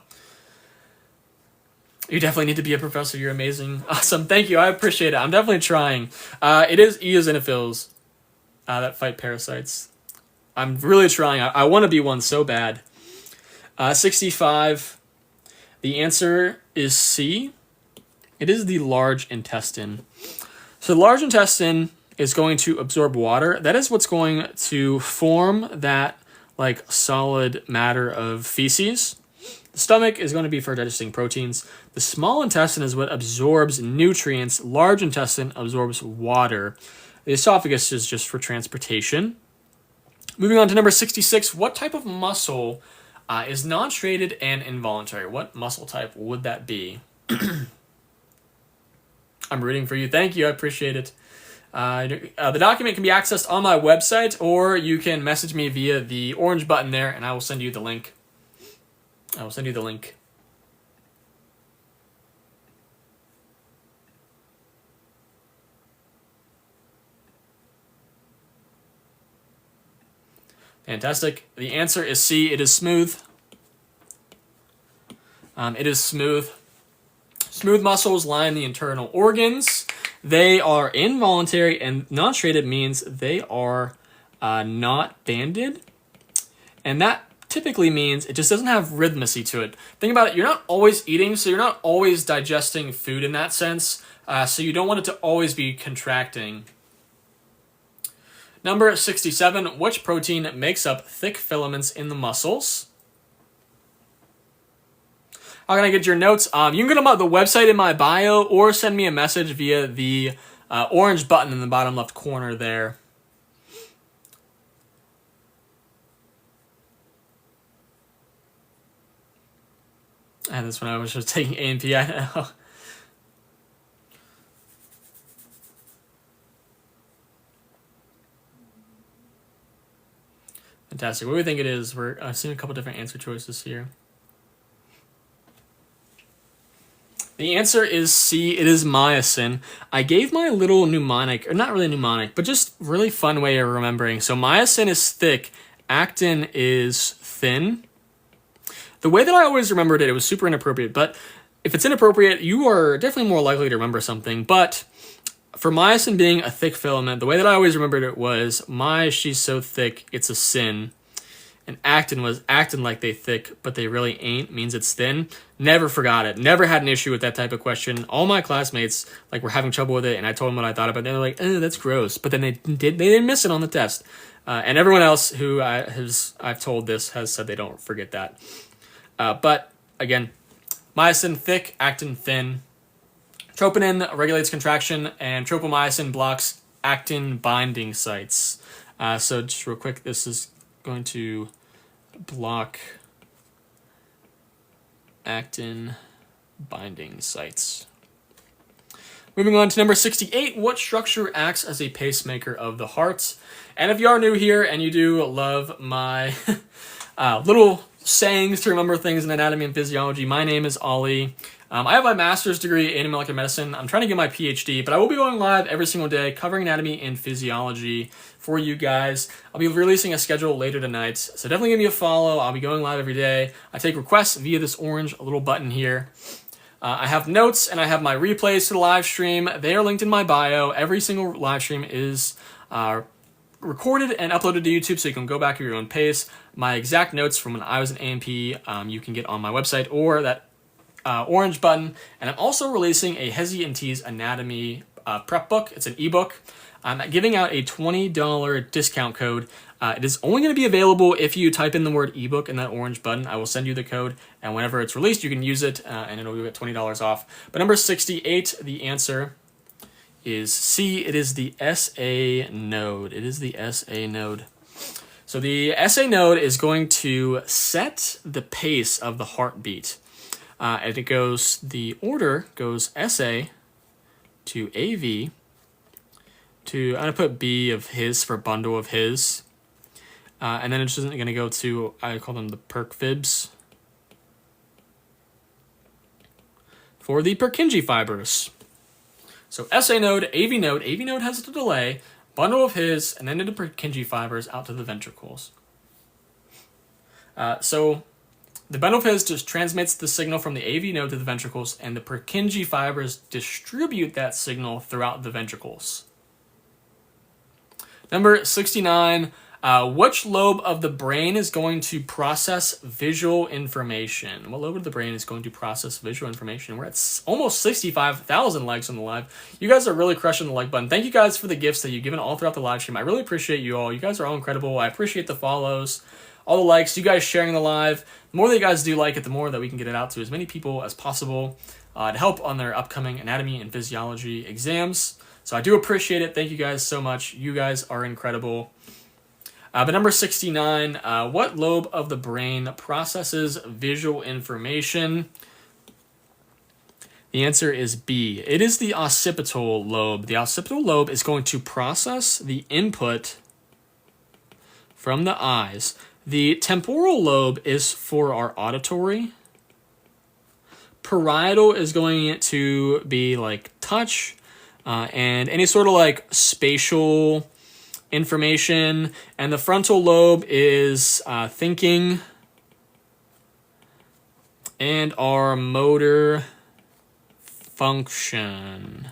You definitely need to be a professor. You're amazing. Awesome. Thank you. I appreciate it. I'm definitely trying. It is eosinophils that fight parasites. I'm really trying. I want to be one so bad. 65. The answer is C. It is the large intestine. So the large intestine is going to absorb water. That is what's going to form that solid matter of feces. The stomach is going to be for digesting proteins. The small intestine is what absorbs nutrients. Large intestine absorbs water. The esophagus is just for transportation. Moving on to number 66. What type of muscle is non-striated and involuntary? What muscle type would that be? I'm rooting for you. Thank you. I appreciate it. The document can be accessed on my website, or you can message me via the orange button there, and I will send you the link. Fantastic. The answer is C. It is smooth. It is smooth. Smooth muscles line the internal organs. They are involuntary, and non-striated means they are not banded. And that typically means it just doesn't have rhythmacy to it. Think about it. You're not always eating, so you're not always digesting food in that sense. So you don't want it to always be contracting. Number 67, which protein makes up thick filaments in the muscles? How can I get your notes? You can go to the website in my bio or send me a message via the orange button in the bottom left corner there. I had this when I was just taking A&P, I know. Fantastic. What do we think it is? We're seeing a couple different answer choices here. The answer is C. It is myosin. I gave my little mnemonic, or not really mnemonic, but just really fun way of remembering. So myosin is thick, actin is thin. The way that I always remembered it, it was super inappropriate, but if it's inappropriate, you are definitely more likely to remember something. But for myosin being a thick filament, the way that I always remembered it was, she's so thick, it's a sin. And actin was acting like they thick, but they really ain't, means it's thin. Never forgot it. Never had an issue with that type of question. All my classmates were having trouble with it, and I told them what I thought about it. They were like, "Oh, that's gross," but then they didn't miss it on the test. And everyone else who I've told this has said they don't forget that. But again, myosin thick, actin thin. Troponin regulates contraction, and tropomyosin blocks actin binding sites. So just real quick, this is going to block actin binding sites. Moving on to number 68, what structure acts as a pacemaker of the heart? And if you are new here and you do love my little sayings to remember things in anatomy and physiology, my name is Ollie. I have my master's degree in molecular medicine. I'm trying to get my PhD, but I will be going live every single day covering anatomy and physiology for you guys. I'll be releasing a schedule later tonight, so definitely give me a follow. I'll be going live every day. I take requests via this orange little button here. I have notes and I have my replays to the live stream. They are linked in my bio. Every single live stream is recorded and uploaded to YouTube, so you can go back at your own pace. My exact notes from when I was an A&P you can get on my website or that orange button. And I'm also releasing a HESI and TEAS anatomy prep book. It's an ebook. I'm giving out a $20 discount code. It is only going to be available if you type in the word ebook in that orange button. I will send you the code, and whenever it's released, you can use it, and it'll get $20 off. But number 68, the answer is C. It is the SA node. It is the SA node. So the SA node is going to set the pace of the heartbeat. And it goes, the order goes SA to AV to, I'm going to put B of his for bundle of his. And then it's just going to go to, I call them the Perk fibs for the Purkinje fibers. So SA node, AV node has the delay, bundle of his, and then into Purkinje fibers out to the ventricles. So the bundle of his just transmits the signal from the AV node to the ventricles, and the Purkinje fibers distribute that signal throughout the ventricles. Number 69, which lobe of the brain is going to process visual information? What lobe of the brain is going to process visual information? We're at almost 65,000 likes on the live. You guys are really crushing the like button. Thank you guys for the gifts that you've given all throughout the live stream. I really appreciate you all. You guys are all incredible. I appreciate the follows, all the likes, you guys sharing the live. The more that you guys do like it, the more that we can get it out to as many people as possible to help on their upcoming anatomy and physiology exams. So I do appreciate it. Thank you guys so much. You guys are incredible. But number 69, what lobe of the brain processes visual information? The answer is B. It is the occipital lobe. The occipital lobe is going to process the input from the eyes. The temporal lobe is for our auditory. Parietal is going to be like touch and any sort of like spatial information, and the frontal lobe is thinking and our motor function.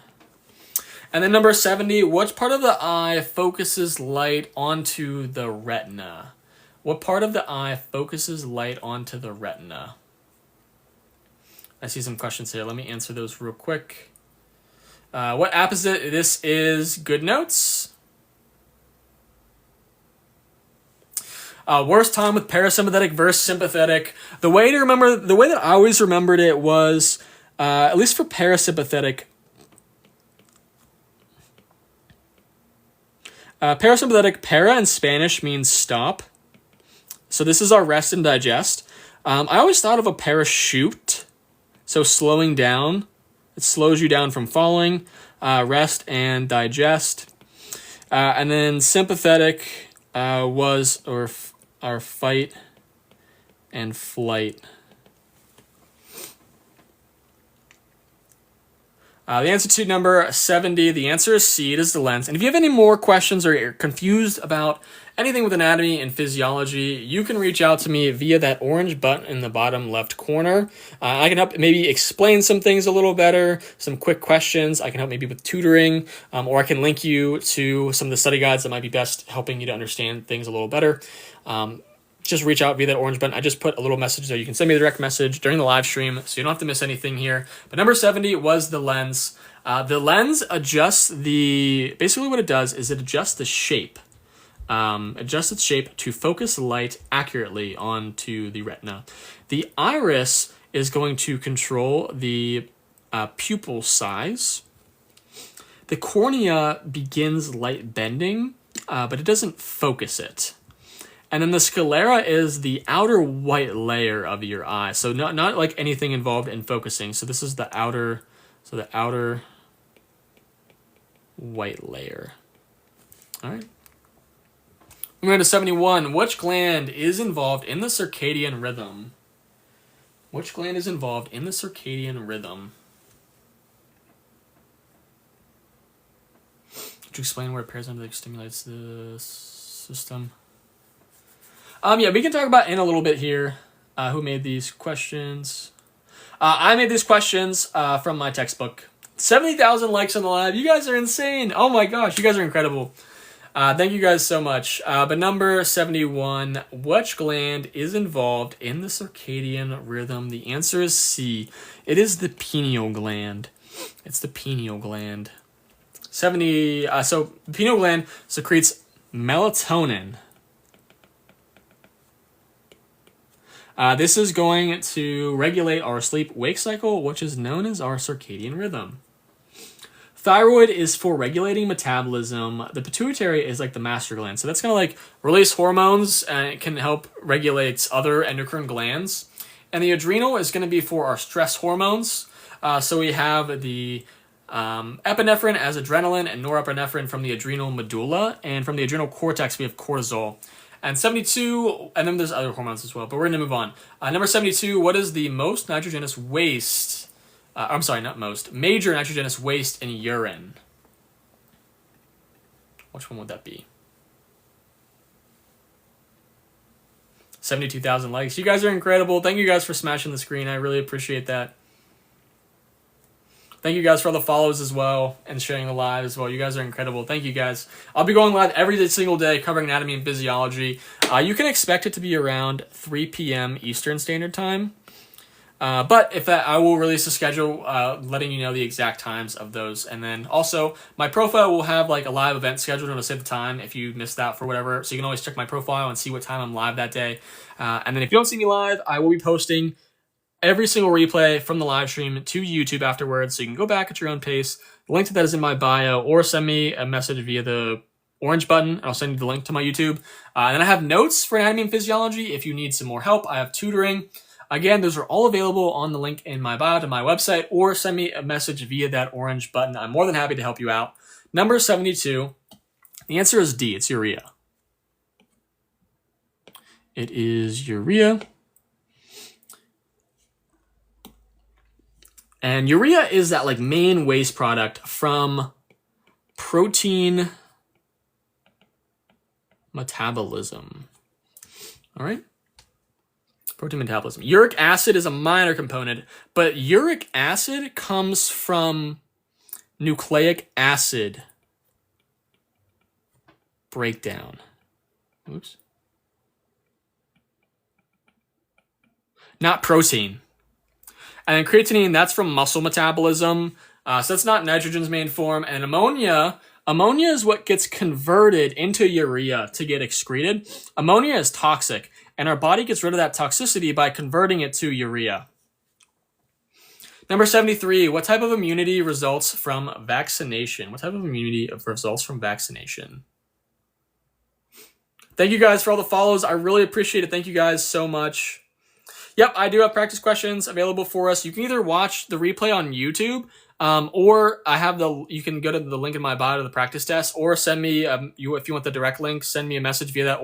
And then number 70, which part of the eye focuses light onto the retina? What part of the eye focuses light onto the retina? I see some questions here. Let me answer those real quick. What app is it? This is Good Notes. Worst time with parasympathetic versus sympathetic. The way that I always remembered it was, at least for parasympathetic, para in Spanish means stop. So this is our rest and digest. I always thought of a parachute, so slowing down. It slows you down from falling. Rest and digest. And then sympathetic was our fight and flight. The answer to number 70, the answer is C, it is the lens. And if you have any more questions or you're confused about anything with anatomy and physiology, you can reach out to me via that orange button in the bottom left corner. I can help maybe explain some things a little better, some quick questions. I can help maybe with tutoring, or I can link you to some of the study guides that might be best helping you to understand things a little better. Just reach out via that orange button. I just put a little message there. You can send me a direct message during the live stream, so you don't have to miss anything here. But number 70 was the lens. The lens adjusts basically what it does is it adjusts the shape. Adjusts its shape to focus light accurately onto the retina. The iris is going to control the pupil size. The cornea begins light bending, but it doesn't focus it. And then the sclera is the outer white layer of your eye. So not like anything involved in focusing. So this is the outer white layer. All right. We're going to 71. Which gland is involved in the circadian rhythm? Which gland is involved in the circadian rhythm? Could you explain where parasympathetic stimulates the system? Yeah, we can talk about in a little bit here. Who made these questions? I made these questions from my textbook. 70,000 likes on the live. You guys are insane. Oh my gosh, you guys are incredible. Thank you guys so much. But number 71, which gland is involved in the circadian rhythm? The answer is C. It is the pineal gland. It's the pineal gland. So the pineal gland secretes melatonin. This is going to regulate our sleep-wake cycle, which is known as our circadian rhythm. Thyroid is for regulating metabolism. The pituitary is like the master gland. So that's going to like release hormones and it can help regulate other endocrine glands. And the adrenal is going to be for our stress hormones. So we have the epinephrine as adrenaline and norepinephrine from the adrenal medulla. And from the adrenal cortex, we have cortisol. And 72, and then there's other hormones as well, but we're going to move on. Number 72, what is the most nitrogenous waste? Major nitrogenous waste in urine. Which one would that be? 72,000 likes. You guys are incredible. Thank you guys for smashing the screen. I really appreciate that. Thank you guys for all the follows as well and sharing the live as well. You guys are incredible. Thank you guys. I'll be going live every single day covering anatomy and physiology. You can expect it to be around 3 p.m. Eastern Standard Time. But if I will release a schedule letting you know the exact times of those. And then also my profile will have like a live event scheduled and it'll say the time if you missed that for whatever. So you can always check my profile and see what time I'm live that day. And then if you don't see me live, I will be posting every single replay from the live stream to YouTube afterwards, so you can go back at your own pace. The link to that is in my bio, or send me a message via the orange button, and I'll send you the link to my YouTube. And then I have notes for anatomy and physiology if you need some more help. I have tutoring. Again, those are all available on the link in my bio to my website, or send me a message via that orange button. I'm more than happy to help you out. Number 72, the answer is D, it's urea. It is urea. And urea is that like main waste product from protein metabolism. All right. Protein metabolism. Uric acid is a minor component, but uric acid comes from nucleic acid breakdown. Oops. Not protein. And then creatinine, that's from muscle metabolism. So that's not nitrogen's main form. And ammonia is what gets converted into urea to get excreted. Ammonia is toxic, and our body gets rid of that toxicity by converting it to urea. Number 73, what type of immunity results from vaccination? What type of immunity results from vaccination? Thank you guys for all the follows. I really appreciate it. Thank you guys so much. Yep, I do have practice questions available for us. You can either watch the replay on YouTube, or you can go to the link in my bio to the practice test, or send me, if you want the direct link, send me a message via that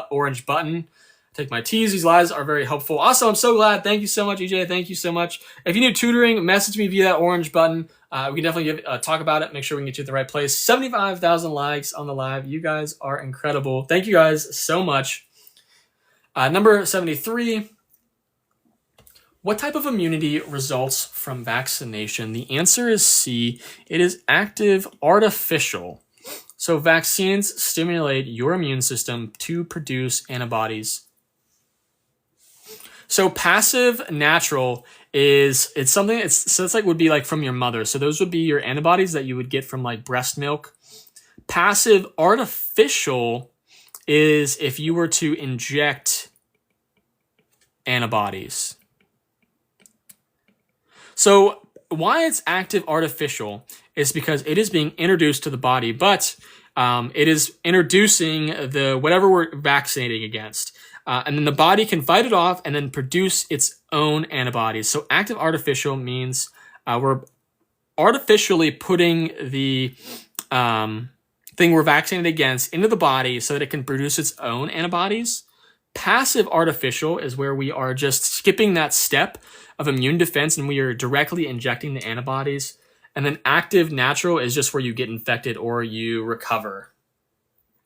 orange button. Take my TEAS. These lives are very helpful. Also, I'm so glad. Thank you so much, EJ. Thank you so much. If you need tutoring, message me via that orange button. We can definitely talk about it. Make sure we can get you at the right place. 75,000 likes on the live. You guys are incredible. Thank you guys so much. Number 73. What type of immunity results from vaccination? The answer is C. It is active artificial. So vaccines stimulate your immune system to produce antibodies. So passive natural it's like would be like from your mother. So those would be your antibodies that you would get from like breast milk. Passive artificial is if you were to inject antibodies. So why it's active artificial is because it is being introduced to the body, but it is introducing the whatever we're vaccinating against. And then the body can fight it off and then produce its own antibodies. So active artificial means we're artificially putting the thing we're vaccinated against into the body so that it can produce its own antibodies. Passive artificial is where we are just skipping that step of immune defense and we are directly injecting the antibodies. And then active natural is just where you get infected or you recover.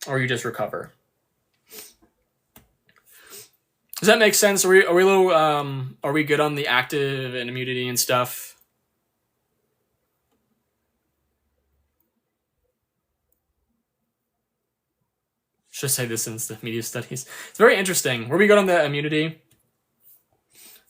Or you just recover. Does that make sense? Are we a little are we good on the active and immunity and stuff? Should say this in the media studies. It's very interesting. Were we good on the immunity?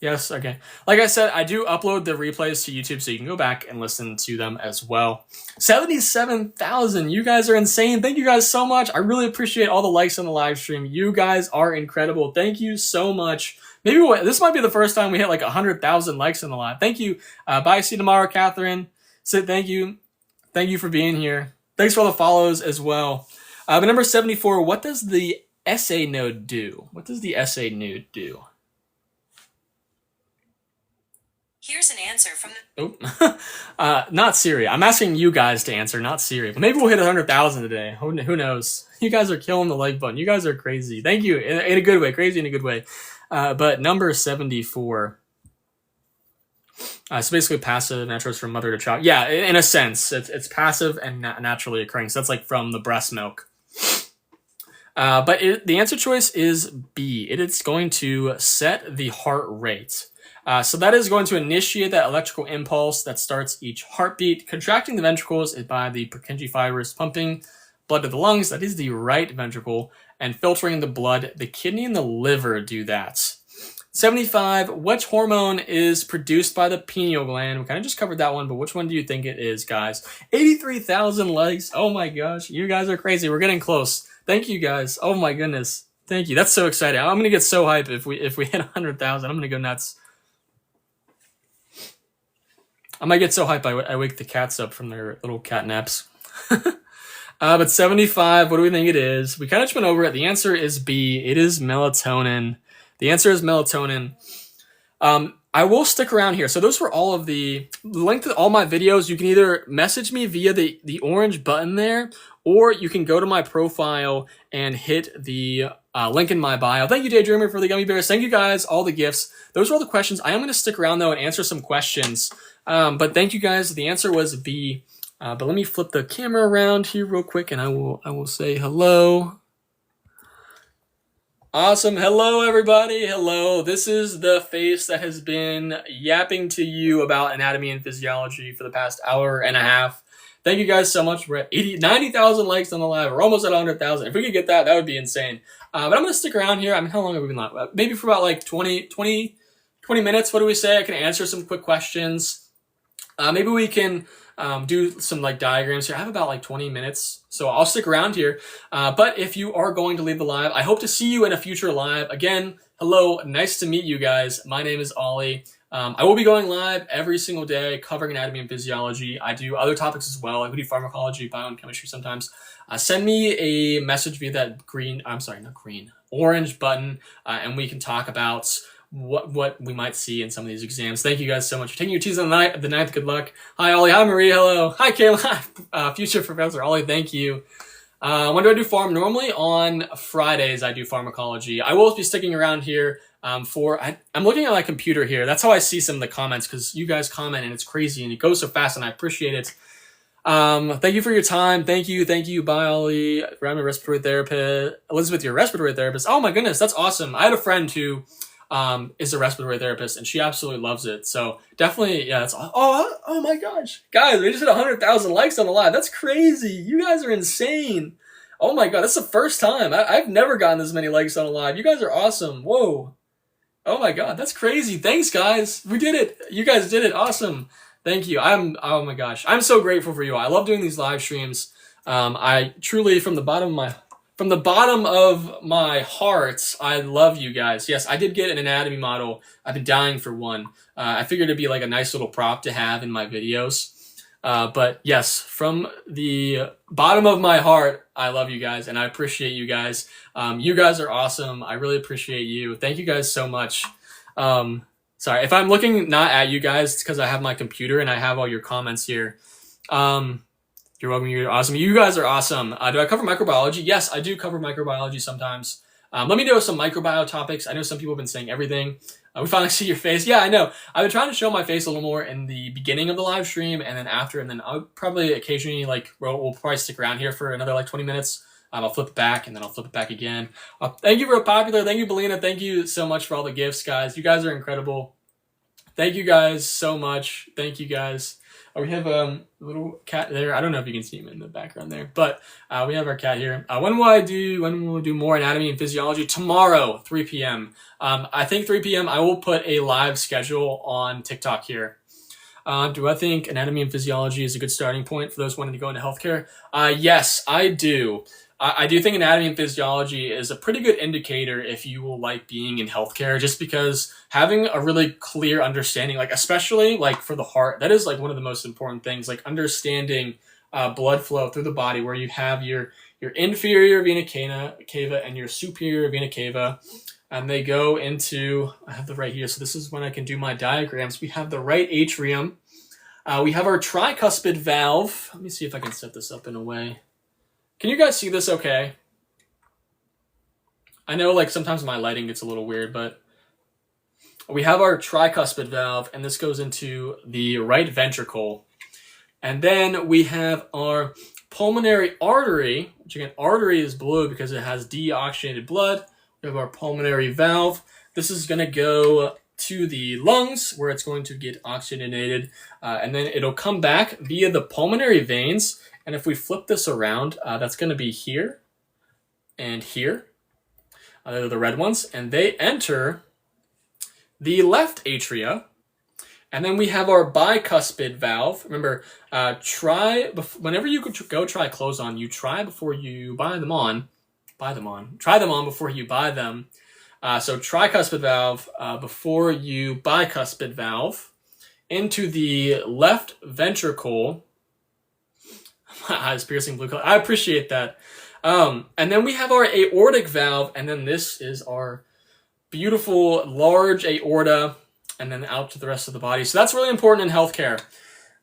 Yes, okay. Like I said, I do upload the replays to YouTube, so you can go back and listen to them as well. 77,000. You guys are insane. Thank you guys so much. I really appreciate all the likes on the live stream. You guys are incredible. Thank you so much. Maybe this might be the first time we hit like 100,000 likes on the live. Thank you. Bye. See you tomorrow, Catherine. Sid, thank you. Thank you for being here. Thanks for all the follows as well. But number 74, what does the SA node do? What does the SA node do? Here's an answer from the... Not Siri. I'm asking you guys to answer, not Siri. But maybe we'll hit 100,000 today. Who knows? You guys are killing the like button. You guys are crazy. Thank you. In a good way. Crazy in a good way. But number 74. So basically passive, natural is from mother to child. Yeah, in a sense. It's passive and naturally occurring. So that's like from the breast milk. But the answer choice is B. It is going to set the heart rate. So that is going to initiate that electrical impulse that starts each heartbeat. Contracting the ventricles is by the Purkinje fibers pumping blood to the lungs. That is the right ventricle. And filtering the blood, the kidney and the liver do that. 75, which hormone is produced by the pineal gland? We kind of just covered that one, but which one do you think it is, guys? 83,000 likes. Oh my gosh, you guys are crazy. We're getting close. Thank you guys. Oh my goodness. Thank you. That's so exciting. I'm going to get so hyped if we hit 100,000. I'm going to go nuts. I might get so hyped I wake the cats up from their little cat naps. But 75, what do we think it is? We kind of just went over it. The answer is B. It is melatonin. The answer is melatonin. I will stick around here. So those were all of the link to all my videos. You can either message me via the orange button there, or you can go to my profile and hit the link in my bio. Thank you, Daydreamer, for the gummy bears. Thank you guys, all the gifts. Those are all the questions. I am going to stick around though and answer some questions. But thank you guys. The answer was B. But let me flip the camera around here real quick and I will say hello. Awesome. Hello, everybody. Hello. This is the face that has been yapping to you about anatomy and physiology for the past hour and a half. Thank you guys so much. We're at 90,000 likes on the live. We're almost at 100,000. If we could get that, that would be insane. But I'm going to stick around here. I mean, how long have we been live? Maybe for about like 20 minutes. What do we say? I can answer some quick questions. Maybe we can do some like diagrams here. I have about like 20 minutes, so I'll stick around here. But if you are going to leave the live, I hope to see you in a future live. Again, hello, nice to meet you guys. My name is Ollie. I will be going live every single day covering anatomy and physiology. I do other topics as well. I do pharmacology, biochemistry sometimes. Send me a message via that orange button, and we can talk about what we might see in some of these exams. Thank you guys so much for taking your TEAS on the 9th. Good luck. Hi, Ollie. Hi, Marie. Hello. Hi, Kayla. Future Professor Ollie, thank you. When do I do pharm? Normally on Fridays, I do pharmacology. I will be sticking around here I'm looking at my computer here. That's how I see some of the comments, because you guys comment and it's crazy and it goes so fast and I appreciate it. Thank you for your time. Thank you. Bye, Ollie. I'm a respiratory therapist. Elizabeth, you're a respiratory therapist. Oh my goodness, that's awesome. I had a friend who is a respiratory therapist, and she absolutely loves it. So definitely, yeah. It's oh my gosh, guys, we just hit 100,000 likes on the live. That's crazy. You guys are insane. Oh my god, that's the first time. I've never gotten this many likes on a live. You guys are awesome. Whoa. Oh my god, that's crazy. Thanks, guys. We did it. You guys did it. Awesome. Thank you. Oh my gosh, I'm so grateful for you. I love doing these live streams. I truly, from the bottom of my heart, I love you guys. Yes, I did get an anatomy model. I've been dying for one. I figured it'd be like a nice little prop to have in my videos. But yes, from the bottom of my heart, I love you guys and I appreciate you guys. You guys are awesome. I really appreciate you. Thank you guys so much. Sorry, if I'm looking not at you guys, it's because I have my computer and I have all your comments here. You're welcome. You're awesome. You guys are awesome. Do I cover microbiology? Yes, I do cover microbiology sometimes. Let me know some microbiome topics. I know some people have been saying everything. We finally see your face. Yeah, I know. I've been trying to show my face a little more in the beginning of the live stream and then after, and then I'll probably occasionally we'll probably stick around here for another like 20 minutes. I'll flip it back and then I'll flip it back again. Thank you for popular. Thank you, Belina. Thank you so much for all the gifts, guys. You guys are incredible. Thank you guys so much. Thank you guys. We have a little cat there. I don't know if you can see him in the background there, but we have our cat here. When will we do more anatomy and physiology? Tomorrow, 3 p.m. I think 3 p.m. I will put a live schedule on TikTok here. Do I think anatomy and physiology is a good starting point for those wanting to go into healthcare? Yes, I do. I do think anatomy and physiology is a pretty good indicator if you will like being in healthcare, just because having a really clear understanding, like especially like for the heart, that is like one of the most important things, like understanding blood flow through the body, where you have your inferior vena cava and your superior vena cava, and they go into, I have the right here, so this is when I can do my diagrams. We have the right atrium. We have our tricuspid valve. Let me see if I can set this up in a way. Can you guys see this okay? I know like sometimes my lighting gets a little weird, but we have our tricuspid valve, and this goes into the right ventricle. And then we have our pulmonary artery, which again, artery is blue because it has deoxygenated blood. We have our pulmonary valve. This is going to go to the lungs, where it's going to get oxygenated, and then it'll come back via the pulmonary veins. And if we flip this around, that's going to be here and here. They're the red ones. And they enter the left atria. And then we have our bicuspid valve. Remember, whenever you go try clothes on, you try before you buy them on. Try them on before you buy them. So tricuspid valve before you bicuspid valve into the left ventricle. My eyes piercing blue color. I appreciate that. And then we have our aortic valve, and then this is our beautiful large aorta, and then out to the rest of the body. So that's really important in healthcare.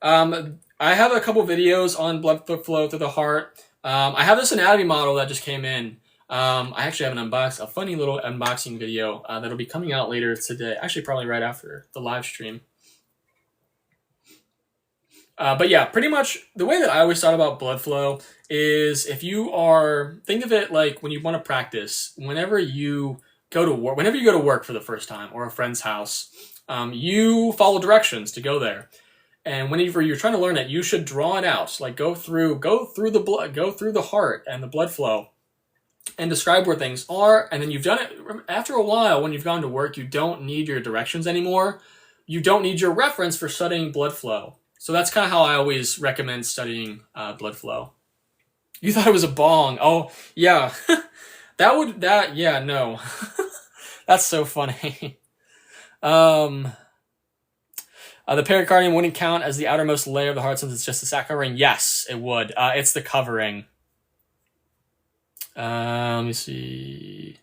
I have a couple videos on blood flow through the heart. I have this anatomy model that just came in. I actually have a funny little unboxing video that'll be coming out later today. Actually, probably right after the live stream. But yeah, pretty much the way that I always thought about blood flow is if you are, think of it like when you want to practice, whenever you go to work for the first time or a friend's house, you follow directions to go there. And whenever you're trying to learn it, you should draw it out. Like go through the blood, go through the heart and the blood flow, and describe where things are. And then you've done it. After a while, when you've gone to work, you don't need your directions anymore. You don't need your reference for studying blood flow. So that's kind of how I always recommend studying blood flow. You thought it was a bong? Oh yeah, no, that's so funny. The pericardium wouldn't count as the outermost layer of the heart since it's just the sac covering. Yes, it would. It's the covering. Let me see.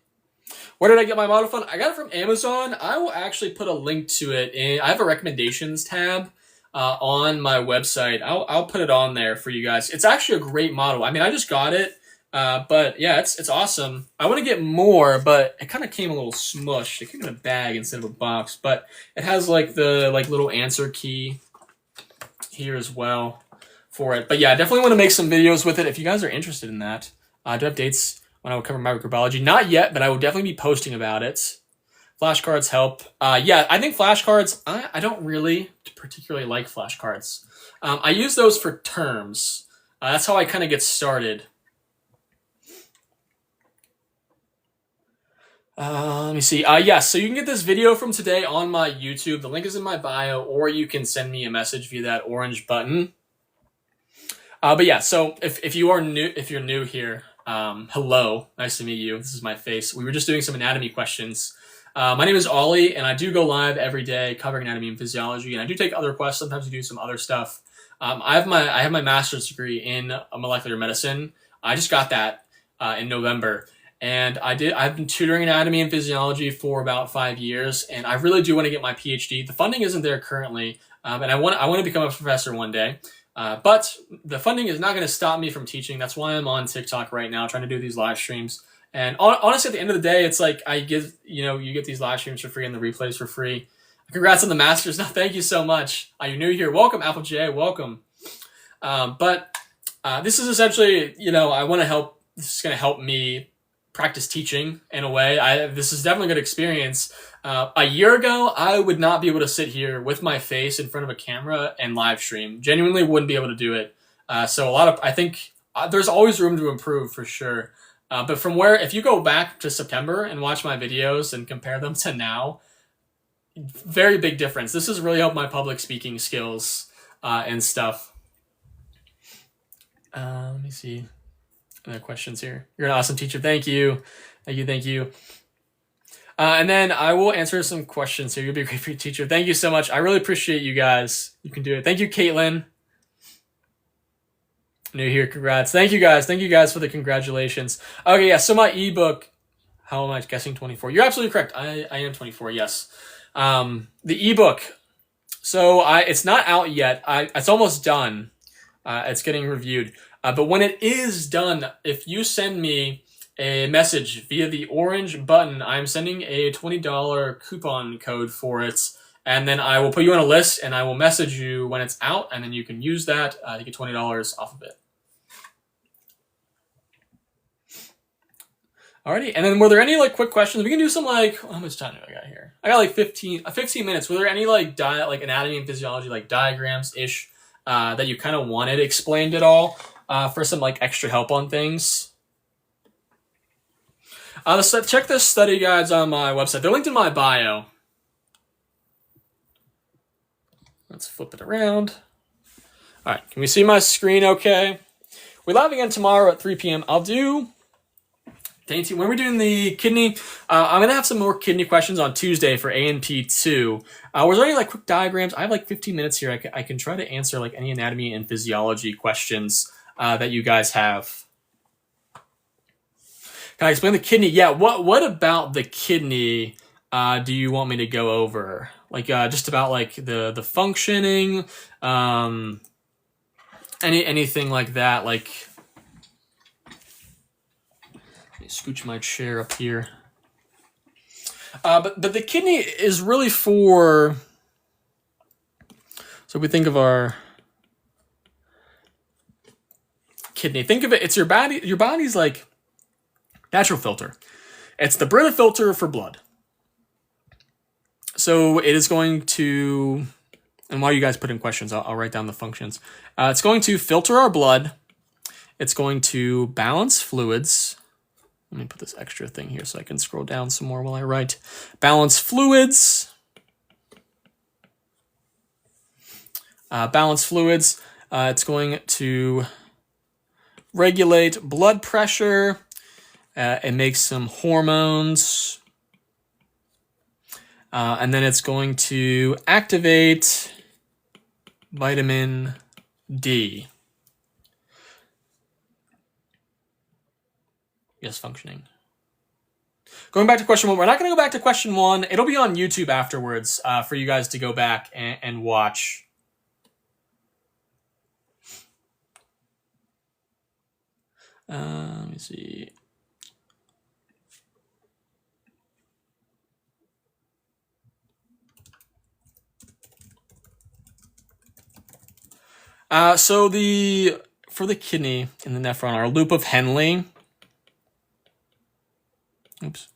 Where did I get my model phone? I got it from Amazon. I will actually put a link to it I have a recommendations tab on my website. I'll put it on there for you guys. It's actually a great model. I mean, I just got it. But yeah, it's awesome. I want to get more, but it kind of came a little smushed. It came in a bag instead of a box, but it has like the little answer key here as well for it. But yeah, I definitely want to make some videos with it if you guys are interested in that. I do have dates when I will cover microbiology. Not yet, but I will definitely be posting about it. Flashcards help. Yeah, I think flashcards, I don't really particularly like flashcards. I use those for terms. That's how I kind of get started. Let me see. Yes, so you can get this video from today on my YouTube. The link is in my bio, or you can send me a message via that orange button. But yeah, so if you're new here, hello, nice to meet you. This is my face. We were just doing some anatomy questions. My name is Ollie, and I do go live every day covering anatomy and physiology, and I do take other questions. Sometimes we do some other stuff. I have my master's degree in molecular medicine. I just got that in November. And I've been tutoring anatomy and physiology for about 5 years, and I really do want to get my PhD. The funding isn't there currently, and I want to become a professor one day. But the funding is not going to stop me from teaching. That's why I'm on TikTok right now, trying to do these live streams. And honestly, at the end of the day, it's like you get these live streams for free and the replays for free. Congrats on the masters. No, thank you so much. You're new here. Welcome, Apple J. Welcome. But this is essentially, I want to help. This is going to help me practice teaching in a way. This is definitely a good experience. A year ago, I would not be able to sit here with my face in front of a camera and live stream. Genuinely wouldn't be able to do it. So I think there's always room to improve for sure. But if you go back to September and watch my videos and compare them to now, very big difference. This has really helped my public speaking skills and stuff. Let me see. Other questions here. You're an awesome teacher. Thank you. Thank you. And then I will answer some questions here. You'll be a great teacher. Thank you so much. I really appreciate you guys. You can do it. Thank you, Caitlin. New here. Congrats. Thank you guys. Thank you guys for the congratulations. Okay, yeah. So my ebook, how am I guessing 24? You're absolutely correct. I am 24. Yes. The ebook. So it's not out yet. It's almost done. It's getting reviewed. But when it is done, if you send me a message via the orange button, I'm sending a $20 coupon code for it. And then I will put you on a list and I will message you when it's out. And then you can use that to get $20 off of it. Alrighty. And then were there any quick questions? We can do some how much time do I got here? I got 15 minutes. Were there any anatomy and physiology, diagrams-ish that you kind of wanted explained at all? For some extra help on things. Check the study guides on my website. They're linked in my bio. Let's flip it around. All right, can we see my screen okay? We're live again tomorrow at 3 p.m. I'll do dainty. When we're doing the kidney, I'm going to have some more kidney questions on Tuesday for A&P2. Was there any quick diagrams? I have 15 minutes here. I can try to answer any anatomy and physiology questions that you guys have. Can I explain the kidney? Yeah, what about the kidney do you want me to go over? Just about the functioning, anything like that. Let me scooch my chair up here. But the kidney is really for, so we think of our kidney, think of it, it's your body's like natural filter. It's the Brita filter for blood. So it is going to, and while you guys put in questions, I'll write down the functions. It's going to filter our blood. It's going to balance fluids. Let me put this extra thing here so I can scroll down some more while I write. Balance fluids. It's going to regulate blood pressure. It makes some hormones. And then it's going to activate vitamin D. Yes, functioning. Going back to question 1. We're not going to go back to question 1. It'll be on YouTube afterwards for you guys to go back and watch. Let me see. So for the kidney in the nephron, our loop of Henle. Oops.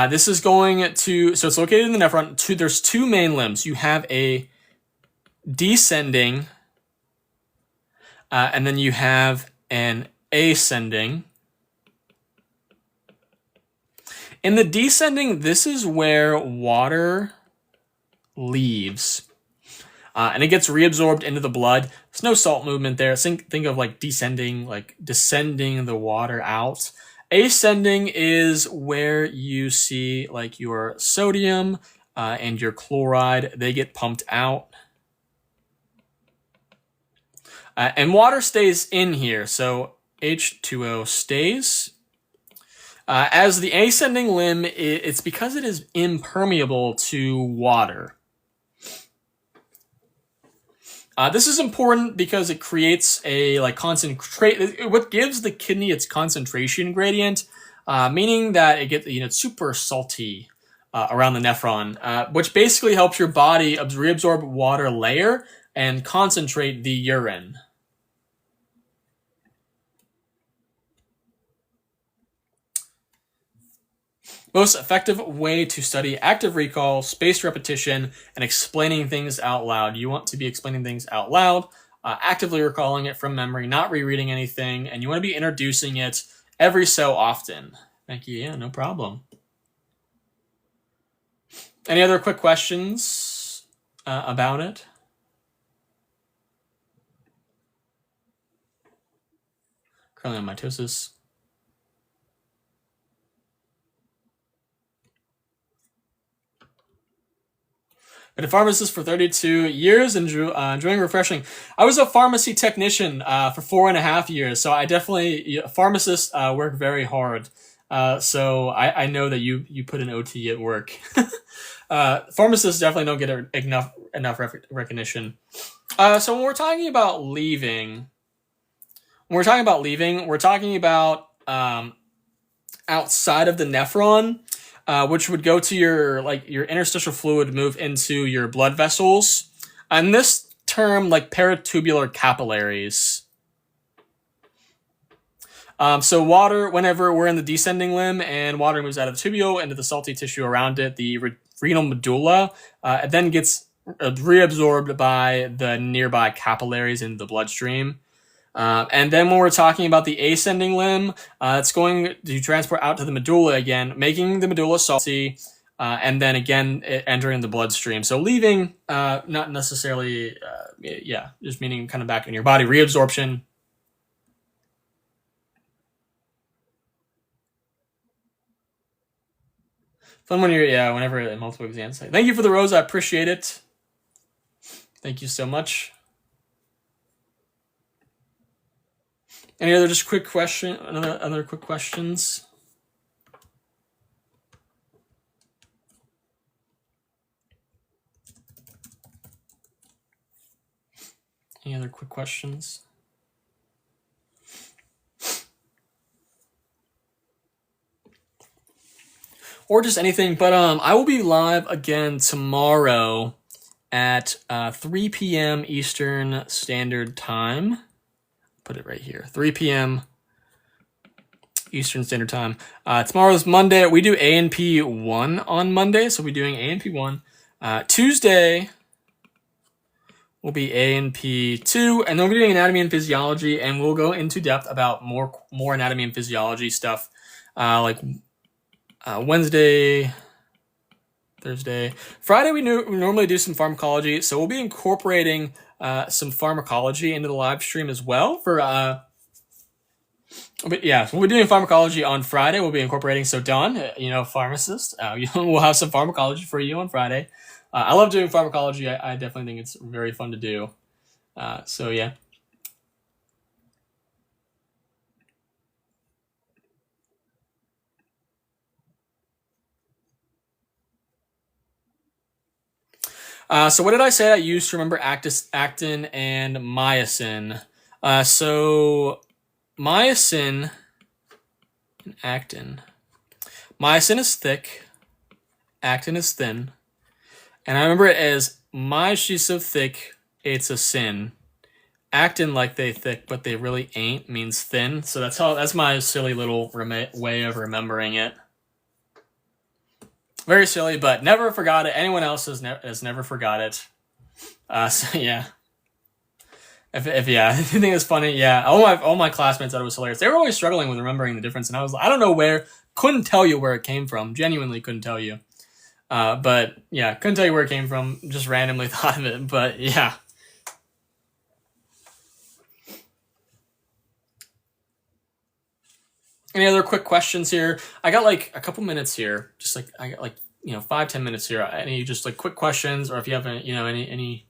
This is going to, so it's located in the nephron. There's 2 main limbs. You have a descending, and then you have an ascending. In the descending, this is where water leaves. And it gets reabsorbed into the blood. There's no salt movement there. Think of like descending, like descending the water out. Ascending is where you see like your sodium and your chloride. They get pumped out. And water stays in here. So H2O stays. As the ascending limb, it's because it is impermeable to water. This is important because it creates a concentrate. What gives the kidney its concentration gradient, meaning that it gets it's super salty around the nephron, which basically helps your body reabsorb water layer and concentrate the urine. Most effective way to study active recall, spaced repetition, and explaining things out loud. You want to be explaining things out loud, actively recalling it from memory, not rereading anything, and you want to be introducing it every so often. Thank you. Yeah, no problem. Any other quick questions about it? Currently on mitosis. Been a pharmacist for 32 years and enjoying refreshing. I was a pharmacy technician for 4.5 years, so I definitely, pharmacists work very hard. So I know that you put an OT at work. Pharmacists definitely don't get enough recognition. So when we're talking about leaving, we're talking about outside of the nephron. Which would go to your interstitial fluid, move into your blood vessels. And this term, like peritubular capillaries. So water, whenever we're in the descending limb and water moves out of the tubule into the salty tissue around it, the renal medulla, it then gets reabsorbed by the nearby capillaries in the bloodstream. And then when we're talking about the ascending limb, it's going to transport out to the medulla again, making the medulla salty, and then again entering the bloodstream. So leaving, not necessarily, just meaning kind of back in your body, reabsorption. Fun when whenever in multiple exams. Thank you for the rose, I appreciate it. Thank you so much. Any other just quick question? Other quick questions? Any other quick questions? Or just anything, but I will be live again tomorrow at 3 p.m. Eastern Standard Time. Put it right here, 3 p.m. Eastern Standard Time. Tomorrow's Monday. We do A&P 1 on Monday, so we'll be doing A&P 1. Tuesday will be A&P 2, and then we'll be doing anatomy and physiology, and we'll go into depth about more anatomy and physiology stuff, like Wednesday, Thursday. Friday, we normally do some pharmacology, so we'll be incorporating some pharmacology into the live stream as well. But yeah, so we'll be doing pharmacology on Friday. We'll be incorporating, so Don, pharmacist, we'll have some pharmacology for you on Friday. I love doing pharmacology. I definitely think it's very fun to do. So yeah. So what did I say I used to remember actin and myosin? So myosin and actin. Myosin is thick, actin is thin. And I remember it as my she's so thick, it's a sin. Actin like they thick, but they really ain't means thin. So that's my silly little way of remembering it. Very silly, but never forgot it. Anyone else has never forgot it. So yeah. If you think it's funny, yeah. All my classmates thought it was hilarious. They were always struggling with remembering the difference, and I don't know couldn't tell you where it came from. Genuinely couldn't tell you. But yeah, couldn't tell you where it came from. Just randomly thought of it. But yeah. Any other quick questions here? I got like a couple minutes here. Just like I got like 5-10 minutes here. Any just like quick questions, or if you have any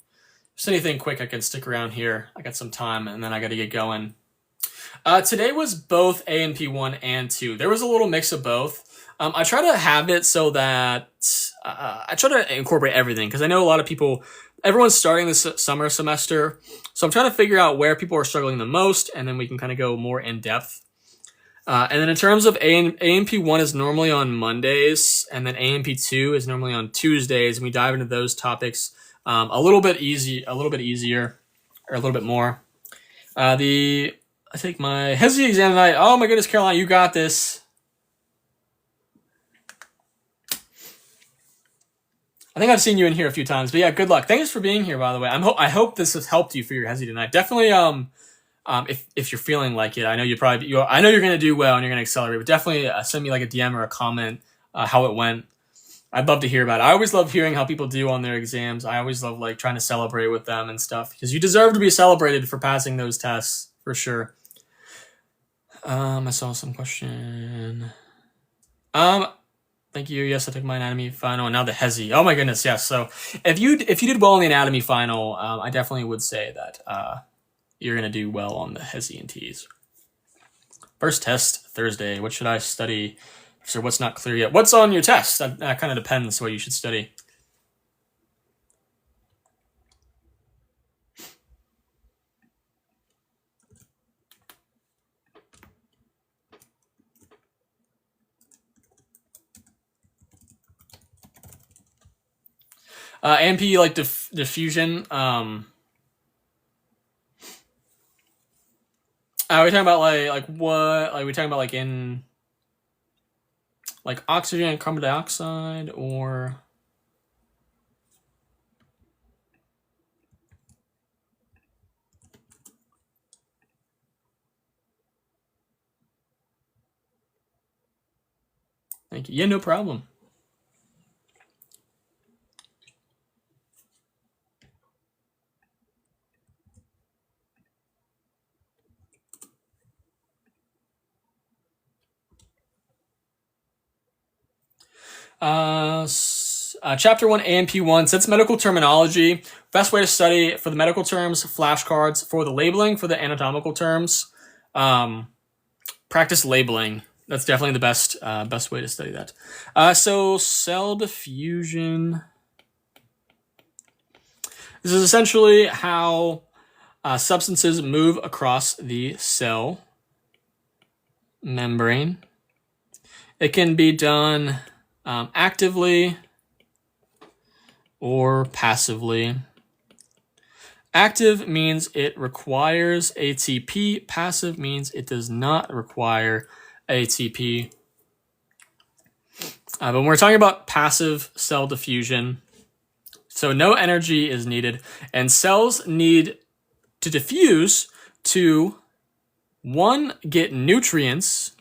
just anything quick, I can stick around here. I got some time, and then I got to get going. Today was both A&P 1 and 2. There was a little mix of both. I try to have it so that I try to incorporate everything, because I know a lot of people, everyone's starting this summer semester. So I'm trying to figure out where people are struggling the most, and then we can kind of go more in depth. And then in terms of A&P 1 is normally on Mondays, and then A&P 2 is normally on Tuesdays, and we dive into those topics a little bit easier, or a little bit more. I take my HESI exam tonight. Oh my goodness, Caroline, you got this. I think I've seen you in here a few times, but yeah, good luck. Thanks for being here, by the way. I hope this has helped you for your HESI tonight. Definitely, if you're feeling like it, I know I know you're gonna do well and you're gonna accelerate. But definitely send me like a DM or a comment how it went. I'd love to hear about it. I always love hearing how people do on their exams. I always love like trying to celebrate with them and stuff, because you deserve to be celebrated for passing those tests for sure. I saw some question. Thank you. Yes, I took my anatomy final, and now the HESI. Oh my goodness, yes. So if you did well in the anatomy final, I definitely would say that you're gonna do well on the HESI and TEAS. First test Thursday. What should I study? So what's not clear yet? What's on your test? That kind of depends what you should study. AMP like diffusion. Are we talking about like what? Like we talking about like in like oxygen and carbon dioxide, or thank you. Yeah, no problem. Chapter 1, AMP 1, since medical terminology, best way to study for the medical terms, flashcards. For the labeling, for the anatomical terms, practice labeling. That's definitely the best way to study that. So cell diffusion. This is essentially how substances move across the cell membrane. It can be done actively or passively. Active means it requires ATP. Passive means it does not require ATP. But when we're talking about passive cell diffusion, so no energy is needed, and cells need to diffuse to, one, get nutrients,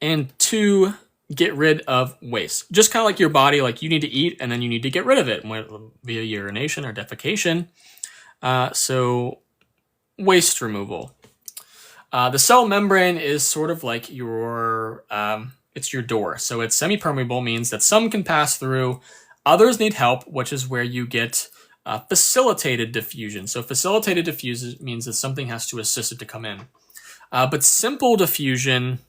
and two, get rid of waste. Just kind of like your body, like you need to eat and then you need to get rid of it via urination or defecation. So waste removal. The cell membrane is sort of like your, it's your door. So it's semi-permeable, means that some can pass through, others need help, which is where you get facilitated diffusion. So facilitated diffusion means that something has to assist it to come in. But simple diffusion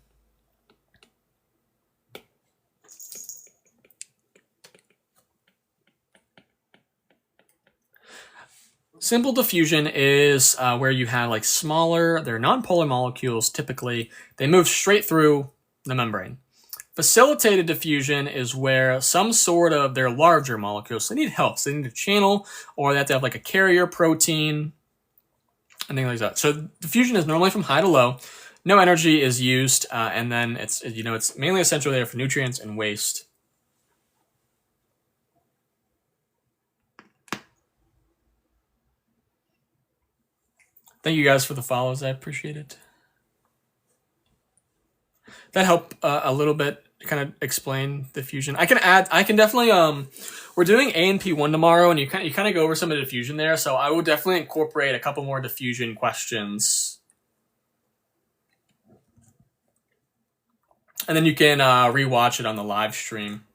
is where you have like smaller, they're nonpolar molecules typically, they move straight through the membrane. Facilitated diffusion is where some sort of, they're larger molecules, so they need help. So they need a channel, or they have to have like a carrier protein, and things like that. So diffusion is normally from high to low. No energy is used, and then it's mainly essential there for nutrients and waste. Thank you guys for the follows. I appreciate it. That helped a little bit kind of explain diffusion. I can definitely, we're doing A&P1 tomorrow, and you kind of go over some of the diffusion there. So I will definitely incorporate a couple more diffusion questions. And then you can rewatch it on the live stream.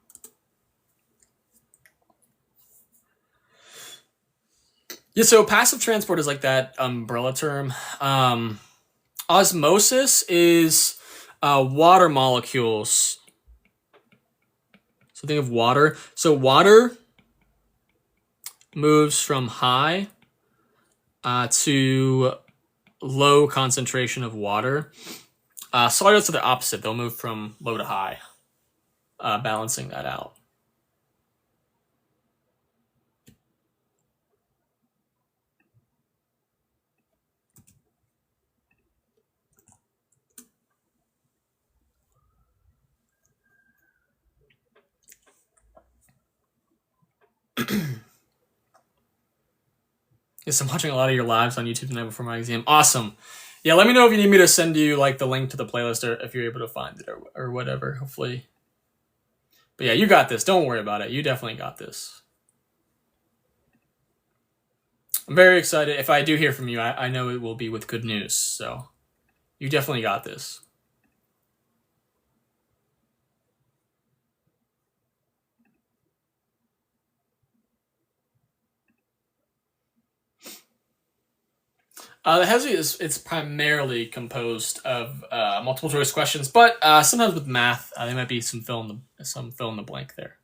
Yeah, so passive transport is like that umbrella term. Osmosis is water molecules. So think of water. So water moves from high to low concentration of water. Solids are the opposite. They'll move from low to high, balancing that out. Yes, I'm watching a lot of your lives on YouTube tonight before my exam. Awesome. Yeah, let me know if you need me to send you like the link to the playlist, or if you're able to find it, or whatever, hopefully. But yeah, you got this. Don't worry about it. You definitely got this. I'm very excited. If I do hear from you, I know it will be with good news. So you definitely got this. The HESI it's primarily composed of multiple choice questions, but sometimes with math, there might be some fill in the blank there,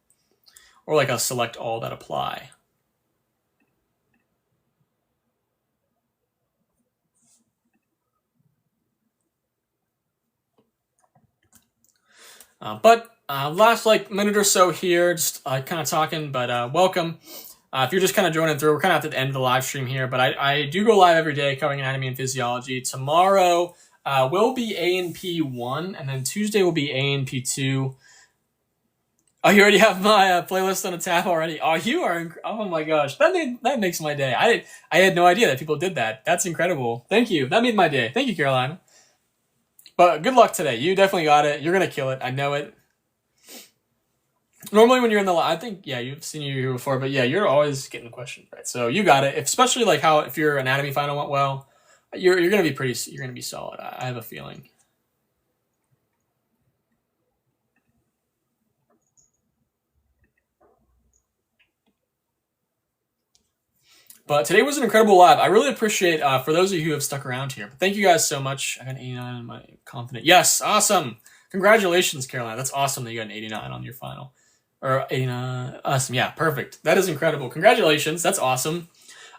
or like a select all that apply. But last like minute or so here, just kind of talking, but welcome. If you're just kind of joining through, we're kind of at the end of the live stream here, but I do go live every day covering anatomy and physiology. Tomorrow will be A&P1, and then Tuesday will be A&P2. Oh, you already have my playlist on a tab already? Oh, you are, oh my gosh, that makes my day. I had no idea that people did that. That's incredible. Thank you. That made my day. Thank you, Caroline. But good luck today. You definitely got it. You're going to kill it. I know it. Normally when you're in the I think, yeah, you've seen you here before, but yeah, you're always getting the questions right. So you got it. Especially like if your anatomy final went well, you're going to be you're going to be solid. I have a feeling. But today was an incredible live. I really appreciate, for those of you who have stuck around here. But thank you guys so much. I got an 89 on my confident. Yes, awesome. Congratulations, Caroline. That's awesome that you got an 89 on your final. Or 89. Awesome. Yeah, perfect. That is incredible. Congratulations. That's awesome.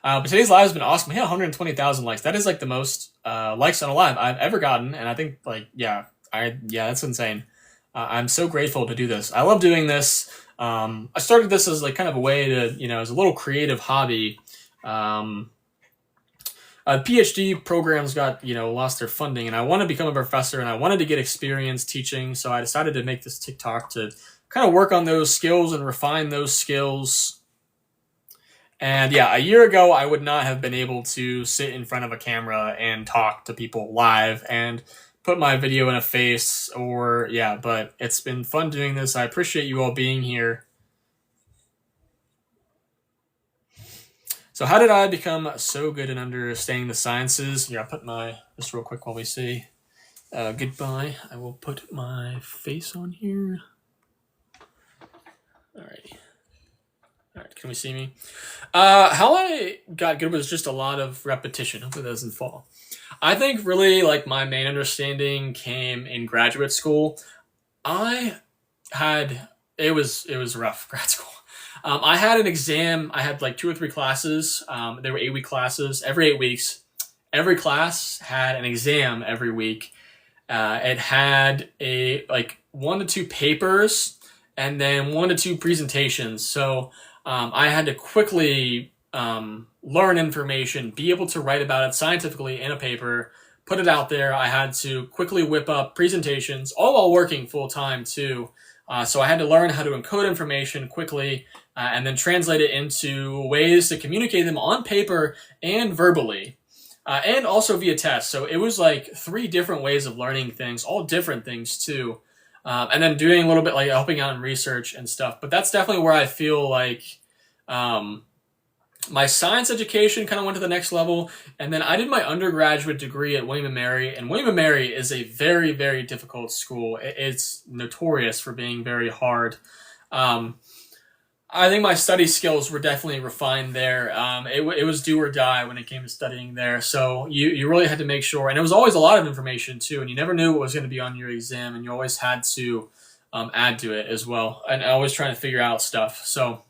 But today's live has been awesome. We had 120,000 likes. That is like the most likes on a live I've ever gotten. And I think like, yeah, that's insane. I'm so grateful to do this. I love doing this. I started this as like kind of a way to, you know, as a little creative hobby. PhD programs got, you know, lost their funding, and I want to become a professor, and I wanted to get experience teaching, so I decided to make this TikTok to kind of work on those skills and refine those skills. And yeah, a year ago, I would not have been able to sit in front of a camera and talk to people live and put my video in a face, or yeah, but it's been fun doing this. I appreciate you all being here. So how did I become so good in understanding the sciences? Yeah, I'll put this real quick while we say goodbye. I will put my face on here. Alrighty. Alright, can we see me? How I got good was just a lot of repetition. Hopefully that doesn't fall. I think really like my main understanding came in graduate school. It was rough, grad school. I had an exam. I had like 2 or 3 classes. They were 8-week classes. Every 8 weeks, every class had an exam every week. It had like 1 to 2 papers and then 1 to 2 presentations. So I had to quickly learn information, be able to write about it scientifically in a paper, put it out there. I had to quickly whip up presentations, all while working full time too. So I had to learn how to encode information quickly and then translate it into ways to communicate them on paper and verbally, and also via tests. So it was like 3 different ways of learning things, all different things too. And then doing a little bit like helping out in research and stuff. But that's definitely where I feel like my science education kind of went to the next level. And then I did my undergraduate degree at William & Mary. And William & Mary is a very, very difficult school. It's notorious for being very hard. I think my study skills were definitely refined there. It was do or die when it came to studying there. So you really had to make sure. And it was always a lot of information too. And you never knew what was going to be on your exam. And you always had to add to it as well. And always trying to figure out stuff. So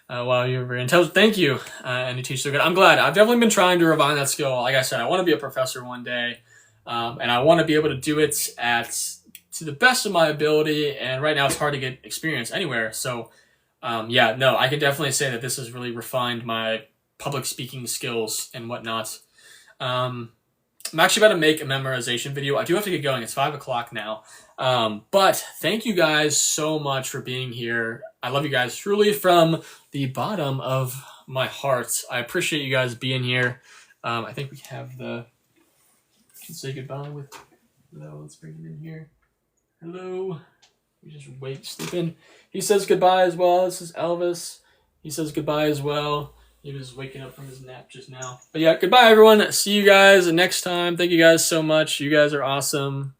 wow, you're very intelligent. Thank you. And you teach so good. I'm glad. I've definitely been trying to refine that skill. Like I said, I want to be a professor one day. And I want to be able to do it to the best of my ability. And right now it's hard to get experience anywhere. So yeah, no, I can definitely say that this has really refined my public speaking skills and whatnot. I'm actually about to make a memorization video. I do have to get going. It's 5 o'clock now. But thank you guys so much for being here. I love you guys truly from the bottom of my heart. I appreciate you guys being here. I think we have can say goodbye with, hello, let's bring him in here. Hello. We just sleeping. He says goodbye as well. This is Elvis. He says goodbye as well. He was waking up from his nap just now. But yeah, goodbye everyone. See you guys next time. Thank you guys so much. You guys are awesome.